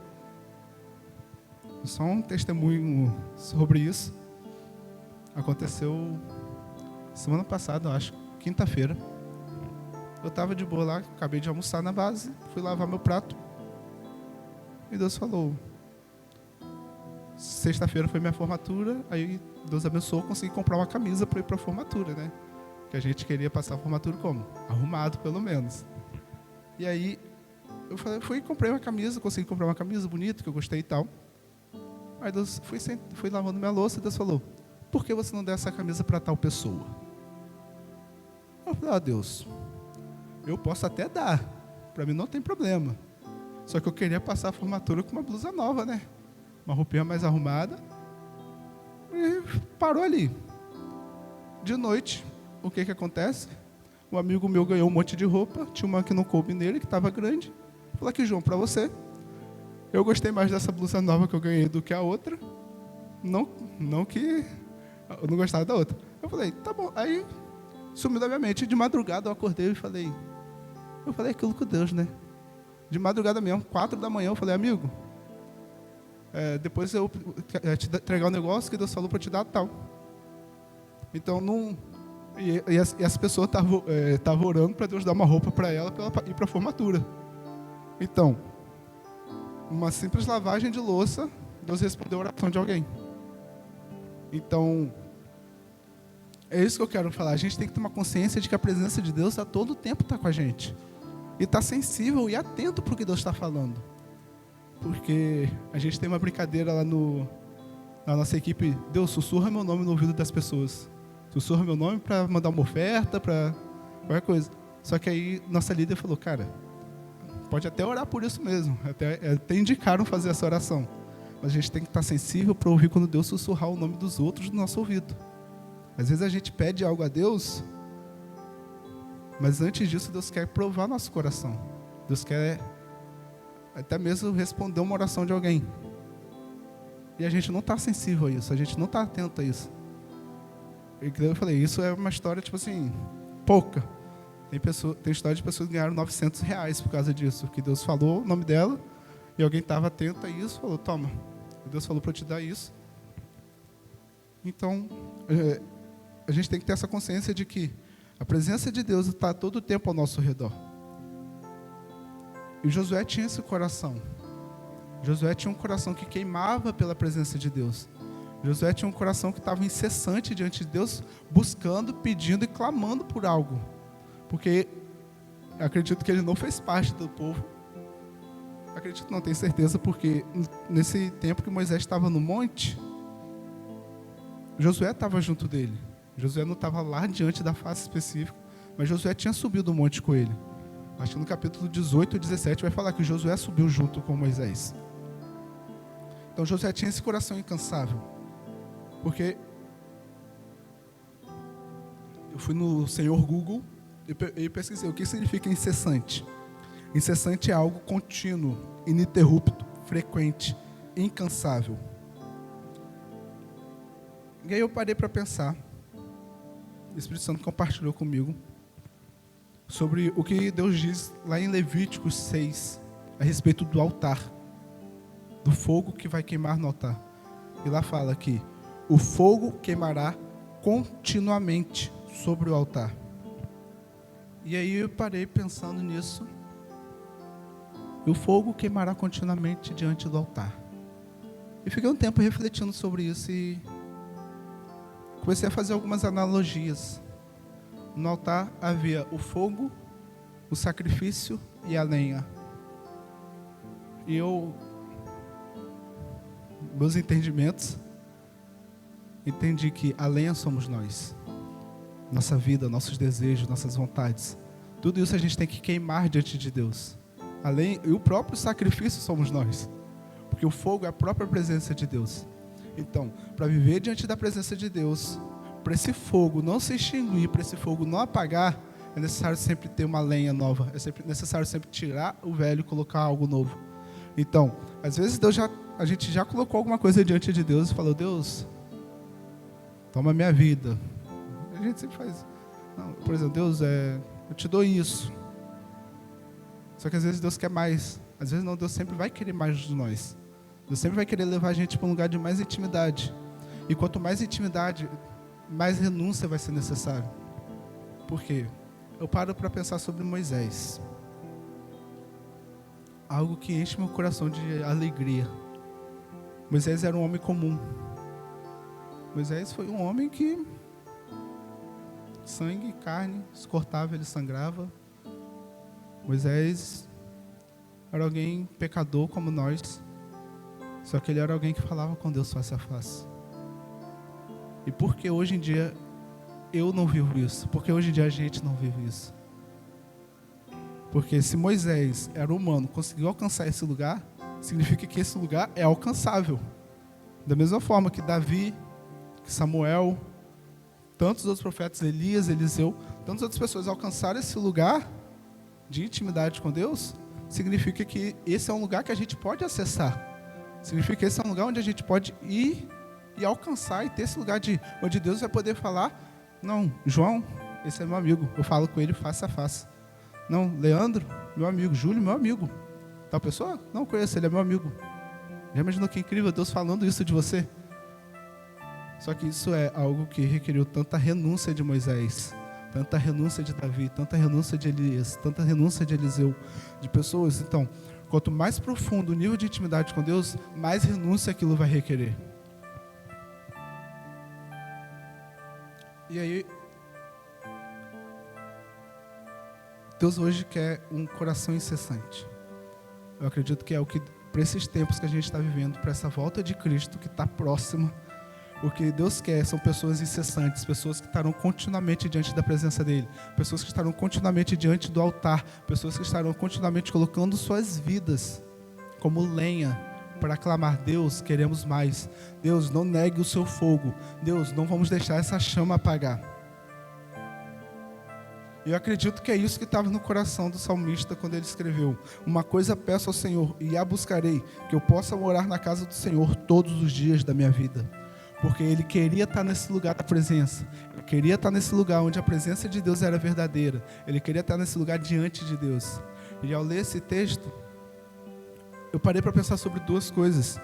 Só um testemunho sobre isso. Aconteceu semana passada, eu acho, quinta-feira. Eu estava de boa lá, acabei de almoçar na base, fui lavar meu prato. E Deus falou. Sexta-feira foi minha formatura, aí Deus abençoou, consegui comprar uma camisa para ir para a formatura, né? Que a gente queria passar a formatura como? Arrumado, pelo menos. E aí, eu fui e comprei uma camisa, consegui comprar uma camisa bonita, que eu gostei e tal. Aí Deus, fui lavando minha louça e Deus falou, por que você não dá essa camisa para tal pessoa? Eu falei, Deus, eu posso até dar, para mim não tem problema. Só que eu queria passar a formatura com uma blusa nova, né? Uma roupinha mais arrumada. E parou ali. De noite, o que acontece? um amigo meu ganhou um monte de roupa, tinha uma que não coube nele, que estava grande. Falei aqui, João, para você. Eu gostei mais dessa blusa nova que eu ganhei do que a outra. Não que eu não gostava da outra. Eu falei, tá bom. Aí sumiu da minha mente. De madrugada eu acordei e falei aquilo com Deus, né? De madrugada mesmo, 4 da manhã, eu falei, amigo, depois eu te entregar um negócio que Deus falou para te dar tal. Então, não... E as pessoas estavam orando para Deus dar uma roupa para ela ir para a formatura. Então, uma simples lavagem de louça, Deus respondeu a oração de alguém. Então, é isso que eu quero falar. A gente tem que ter uma consciência de que a presença de Deus a todo tempo está com a gente. E está sensível e atento para o que Deus está falando. Porque a gente tem uma brincadeira lá na nossa equipe. Deus, sussurra meu nome no ouvido das pessoas. Sussurra meu nome para mandar uma oferta, para qualquer coisa. Só que aí nossa líder falou, cara, pode até orar por isso mesmo. Até indicaram fazer essa oração. Mas a gente tem que estar sensível para ouvir quando Deus sussurrar o nome dos outros no nosso ouvido. Às vezes a gente pede algo a Deus, mas antes disso Deus quer provar nosso coração. Deus quer até mesmo responder uma oração de alguém. E a gente não está sensível a isso, a gente não está atento a isso. E eu falei, isso é uma história, tipo assim, pouca. Tem história de pessoas que ganharam R$900 por causa disso, que Deus falou o nome dela, e alguém estava atento a isso, falou, toma, Deus falou para eu te dar isso. Então, a gente tem que ter essa consciência de que a presença de Deus está todo o tempo ao nosso redor. E Josué tinha esse coração. Josué tinha um coração que queimava pela presença de Deus. Josué tinha um coração que estava incessante diante de Deus, buscando, pedindo e clamando por algo. Porque acredito que ele não fez parte do povo. Acredito, não tenho certeza, porque nesse tempo que Moisés estava no monte, Josué estava junto dele. Josué não estava lá diante da face específica, mas Josué tinha subido o monte com ele. Acho que no capítulo 18 ou 17 vai falar que Josué subiu junto com Moisés. Então Josué tinha esse coração incansável. Porque eu fui no Senhor Google e pesquisei o que significa incessante. Incessante é algo contínuo, ininterrupto, frequente, incansável. E aí eu parei para pensar, o Espírito Santo compartilhou comigo, sobre o que Deus diz lá em Levíticos 6, a respeito do altar, do fogo que vai queimar no altar. E lá fala que o fogo queimará continuamente sobre o altar. E aí eu parei pensando nisso. E o fogo queimará continuamente diante do altar. E fiquei um tempo refletindo sobre isso e comecei a fazer algumas analogias. No altar havia o fogo, o sacrifício e a lenha. E meus entendimentos, entendi que a lenha somos nós. Nossa vida, nossos desejos, nossas vontades. Tudo isso a gente tem que queimar diante de Deus. E o próprio sacrifício somos nós. Porque o fogo é a própria presença de Deus. Então, para viver diante da presença de Deus, para esse fogo não se extinguir, para esse fogo não apagar, é necessário sempre ter uma lenha nova. É necessário sempre tirar o velho e colocar algo novo. Então, às vezes a gente já colocou alguma coisa diante de Deus e falou, Deus, toma minha vida. A gente sempre faz. Não, por exemplo, Deus, eu te dou isso. Só que às vezes Deus quer mais. Às vezes não, Deus sempre vai querer mais de nós. Deus sempre vai querer levar a gente para um lugar de mais intimidade. E quanto mais intimidade, mais renúncia vai ser necessário. Por quê? Eu paro para pensar sobre Moisés. Algo que enche meu coração de alegria. Moisés era um homem comum. Moisés foi um homem que sangue e carne se cortava, ele sangrava. Moisés era alguém pecador como nós, só que ele era alguém que falava com Deus face a face. E por que hoje em dia eu não vivo isso? Porque hoje em dia a gente não vive isso? Porque se Moisés era humano, conseguiu alcançar esse lugar, significa que esse lugar é alcançável. Da mesma forma que Davi, que Samuel, tantos outros profetas, Elias, Eliseu, tantas outras pessoas alcançaram esse lugar de intimidade com Deus, significa que esse é um lugar que a gente pode acessar. Significa que esse é um lugar onde a gente pode ir e alcançar e ter esse lugar onde Deus vai poder falar: não, João, esse é meu amigo, eu falo com ele face a face. Não, Leandro, meu amigo. Júlio, meu amigo. Tal pessoa? Não conheço, ele é meu amigo. Já imaginou que incrível Deus falando isso de você? Só que isso é algo que requeriu tanta renúncia de Moisés, tanta renúncia de Davi, tanta renúncia de Elias, tanta renúncia de Eliseu, de pessoas. Então, quanto mais profundo o nível de intimidade com Deus, mais renúncia aquilo vai requerer. E aí, Deus hoje quer um coração incessante. Eu acredito que é o que, para esses tempos que a gente está vivendo, para essa volta de Cristo que está próxima, o que Deus quer são pessoas incessantes, pessoas que estarão continuamente diante da presença dEle, pessoas que estarão continuamente diante do altar, pessoas que estarão continuamente colocando suas vidas como lenha para clamar: Deus, queremos mais. Deus, não negue o seu fogo. Deus, não vamos deixar essa chama apagar. E eu acredito que é isso que estava no coração do salmista quando ele escreveu: uma coisa peço ao Senhor e a buscarei, que eu possa morar na casa do Senhor todos os dias da minha vida. Porque ele queria estar nesse lugar da presença. Ele queria estar nesse lugar onde a presença de Deus era verdadeira. Ele queria estar nesse lugar diante de Deus. E ao ler esse texto, eu parei para pensar sobre duas coisas.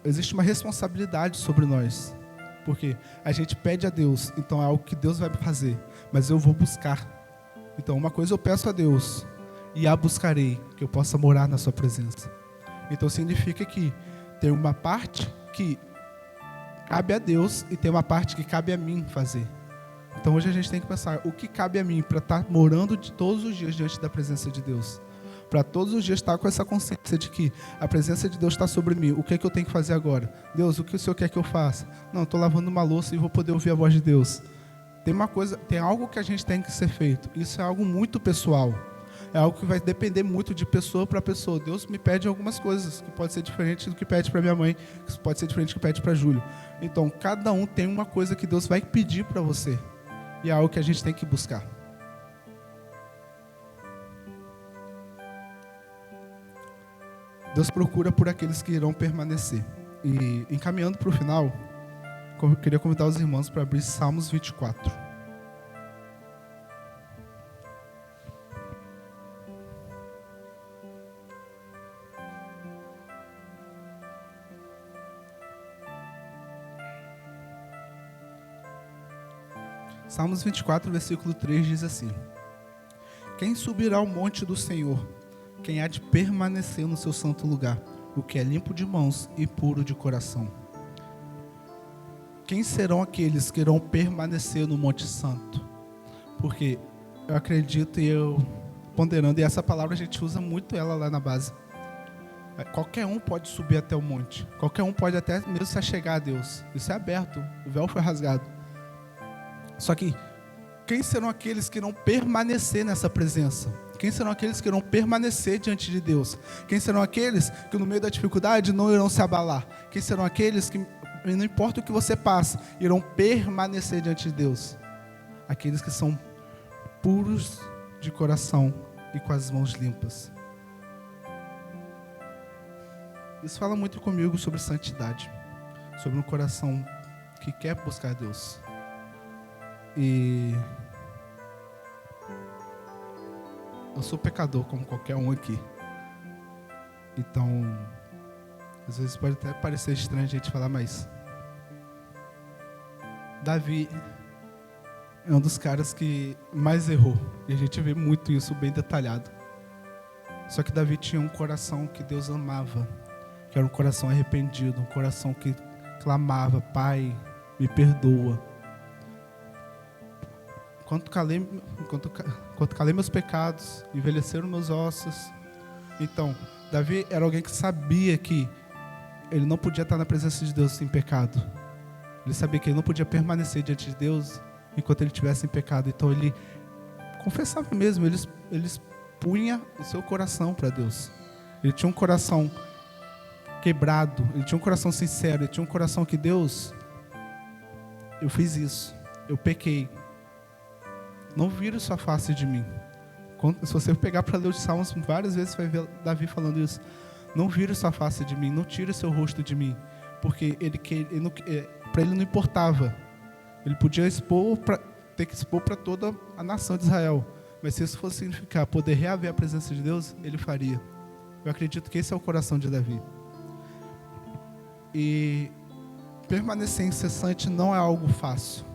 Existe uma responsabilidade sobre nós. Porque a gente pede a Deus, então é algo que Deus vai fazer. Mas eu vou buscar. Então uma coisa eu peço a Deus e a buscarei, que eu possa morar na sua presença. Então significa que tem uma parte que cabe a Deus e tem uma parte que cabe a mim fazer. Então hoje a gente tem que pensar: o que cabe a mim para estar morando todos os dias diante da presença de Deus? Para todos os dias estar com essa consciência de que a presença de Deus está sobre mim. O que é que eu tenho que fazer agora? Deus, o que o Senhor quer que eu faça? Não, estou lavando uma louça e vou poder ouvir a voz de Deus. Tem algo que a gente tem que ser feito. Isso é algo muito pessoal. É algo que vai depender muito de pessoa para pessoa. Deus me pede algumas coisas que pode ser diferente do que pede para minha mãe, que pode ser diferente do que pede para Júlio. Então, cada um tem uma coisa que Deus vai pedir para você. E é algo que a gente tem que buscar. Deus procura por aqueles que irão permanecer. E encaminhando para o final, eu queria convidar os irmãos para abrir Salmos 24. Salmos 24, versículo 3 diz assim: quem subirá ao monte do Senhor? Quem há de permanecer no seu santo lugar? O que é limpo de mãos e puro de coração. Quem serão aqueles que irão permanecer no Monte Santo? Porque eu acredito e eu ponderando, e essa palavra a gente usa muito ela lá na base. Qualquer um pode subir até o monte. Qualquer um pode até mesmo se achegar a Deus. Isso é aberto, o véu foi rasgado. Só que, quem serão aqueles que irão permanecer nessa presença? Quem serão aqueles que irão permanecer diante de Deus? Quem serão aqueles que no meio da dificuldade não irão se abalar? Quem serão aqueles que, não importa o que você passe, irão permanecer diante de Deus? Aqueles que são puros de coração e com as mãos limpas. Isso fala muito comigo sobre santidade, sobre um coração que quer buscar Deus. E eu sou pecador como qualquer um aqui. Então, às vezes pode até parecer estranho a gente falar, mas Davi é um dos caras que mais errou. E a gente vê muito isso bem detalhado. Só que Davi tinha um coração que Deus amava, que era um coração arrependido, um coração que clamava: Pai, me perdoa. Quanto calei meus pecados, envelheceram meus ossos. Então, Davi era alguém que sabia que ele não podia estar na presença de Deus sem pecado. Ele sabia que ele não podia permanecer diante de Deus enquanto ele estivesse em pecado. Então ele confessava mesmo, ele expunha o seu coração para Deus. Ele tinha um coração quebrado, ele tinha um coração sincero, ele tinha um coração que Deus, eu fiz isso, eu pequei. Não vire sua face de mim. Se você pegar para ler os Salmos, várias vezes você vai ver Davi falando isso. Não vire sua face de mim, não tire seu rosto de mim. Porque para ele não importava. Ele podia ter que expor para toda a nação de Israel. Mas se isso fosse significar poder reaver a presença de Deus, ele faria. Eu acredito que esse é o coração de Davi. E permanecer incessante não é algo fácil.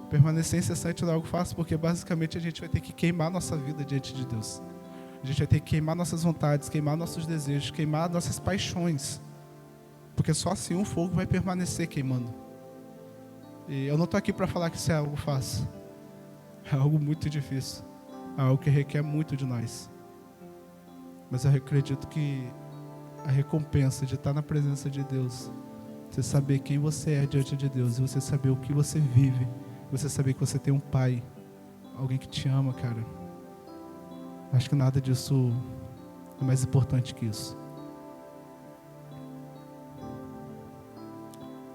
Permanecer incessante não é algo fácil, porque basicamente a gente vai ter que queimar nossa vida diante de Deus. A gente vai ter que queimar nossas vontades, queimar nossos desejos, queimar nossas paixões. Porque só assim um fogo vai permanecer queimando. E eu não estou aqui para falar que isso é algo fácil. É algo muito difícil. É algo que requer muito de nós. Mas eu acredito que a recompensa de estar na presença de Deus, você saber quem você é diante de Deus, e você saber o que você vive, você saber que você tem um pai, alguém que te ama, cara. Acho que nada disso é mais importante que isso.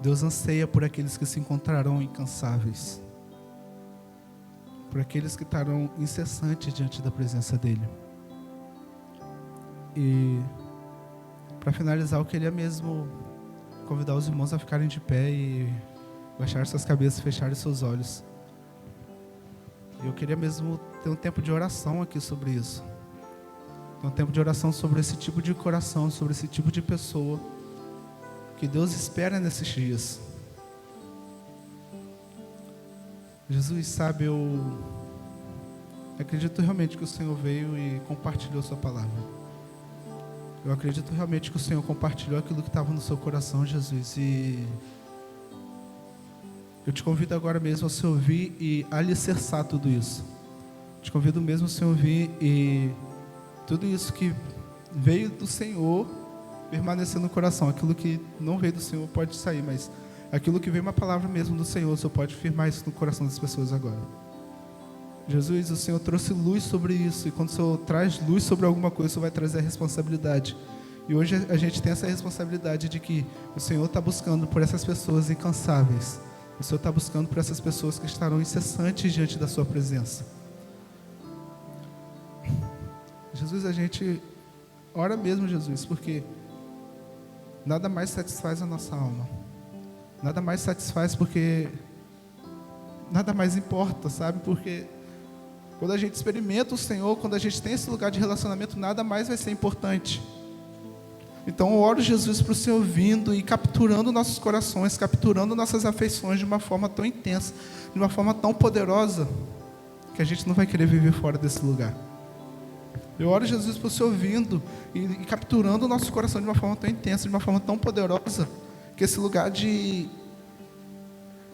Deus anseia por aqueles que se encontrarão incansáveis, por aqueles que estarão incessantes diante da presença dEle. E para finalizar, eu queria mesmo convidar os irmãos a ficarem de pé e baixar suas cabeças, fecharem seus olhos. Eu queria mesmo ter um tempo de oração aqui sobre isso. Ter um tempo de oração sobre esse tipo de coração, sobre esse tipo de pessoa que Deus espera nesses dias. Jesus, sabe, eu acredito realmente que o Senhor veio e compartilhou sua palavra. Eu acredito realmente que o Senhor compartilhou aquilo que estava no seu coração, Jesus. E eu te convido agora mesmo a se ouvir e alicerçar tudo isso. Te convido mesmo a se ouvir e tudo isso que veio do Senhor permanecer no coração. Aquilo que não veio do Senhor pode sair, mas aquilo que veio uma palavra mesmo do Senhor, o Senhor pode firmar isso no coração das pessoas agora. Jesus, o Senhor trouxe luz sobre isso, e quando o Senhor traz luz sobre alguma coisa, o Senhor vai trazer a responsabilidade. E hoje a gente tem essa responsabilidade de que o Senhor está buscando por essas pessoas incansáveis. O Senhor está buscando por essas pessoas que estarão incessantes diante da sua presença. Jesus, a gente ora mesmo, Jesus, porque nada mais satisfaz a nossa alma. Nada mais satisfaz porque nada mais importa, sabe? Porque quando a gente experimenta o Senhor, quando a gente tem esse lugar de relacionamento, nada mais vai ser importante. Então eu oro, Jesus, para o Senhor vindo e capturando nossos corações, capturando nossas afeições de uma forma tão intensa, de uma forma tão poderosa, que a gente não vai querer viver fora desse lugar. Eu oro, Jesus, para o Senhor vindo e capturando o nosso coração de uma forma tão intensa, de uma forma tão poderosa, que esse lugar de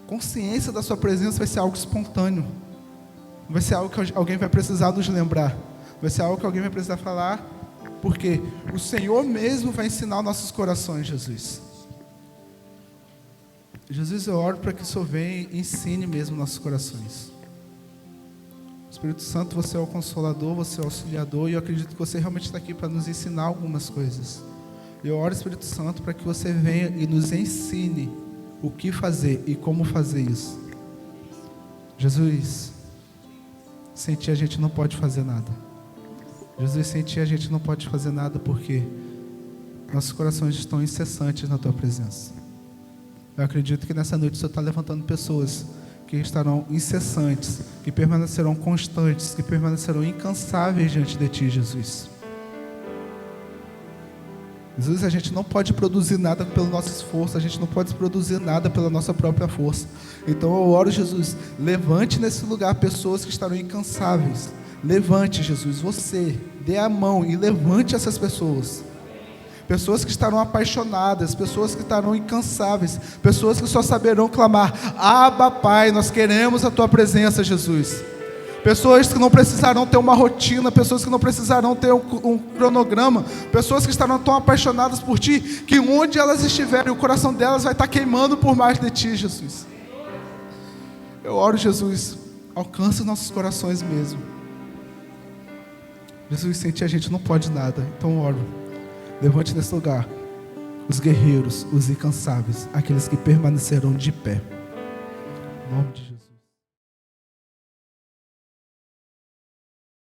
consciência da sua presença vai ser algo espontâneo. Vai ser algo que alguém vai precisar nos lembrar. Vai ser algo que alguém vai precisar falar, porque o Senhor mesmo vai ensinar nossos corações, Jesus. Jesus, eu oro para que o Senhor venha e ensine mesmo nossos corações. Espírito Santo, você é o Consolador, você é o Auxiliador, e eu acredito que você realmente está aqui para nos ensinar algumas coisas. Eu oro, Espírito Santo, para que você venha e nos ensine o que fazer e como fazer isso. Jesus, sem ti a gente não pode fazer nada. Jesus, sem ti a gente não pode fazer nada, porque nossos corações estão incessantes na tua presença. Eu acredito que nessa noite o Senhor está levantando pessoas que estarão incessantes, que permanecerão constantes, que permanecerão incansáveis diante de ti, Jesus. Jesus, a gente não pode produzir nada pelo nosso esforço, a gente não pode produzir nada pela nossa própria força. Então eu oro, Jesus, levante nesse lugar pessoas que estarão incansáveis. Levante, Jesus, você, dê a mão e levante essas pessoas. Pessoas que estarão apaixonadas, pessoas que estarão incansáveis, pessoas que só saberão clamar: Abba, Pai, nós queremos a tua presença, Jesus. Pessoas que não precisarão ter uma rotina, pessoas que não precisarão ter um cronograma, pessoas que estarão tão apaixonadas por ti, que onde elas estiverem, o coração delas vai estar queimando por mais de ti, Jesus. Eu oro, Jesus, alcance nossos corações mesmo. Jesus, sem ti a gente não pode nada. Então eu oro, levante nesse lugar os guerreiros, os incansáveis, aqueles que permanecerão de pé. Em nome de Jesus.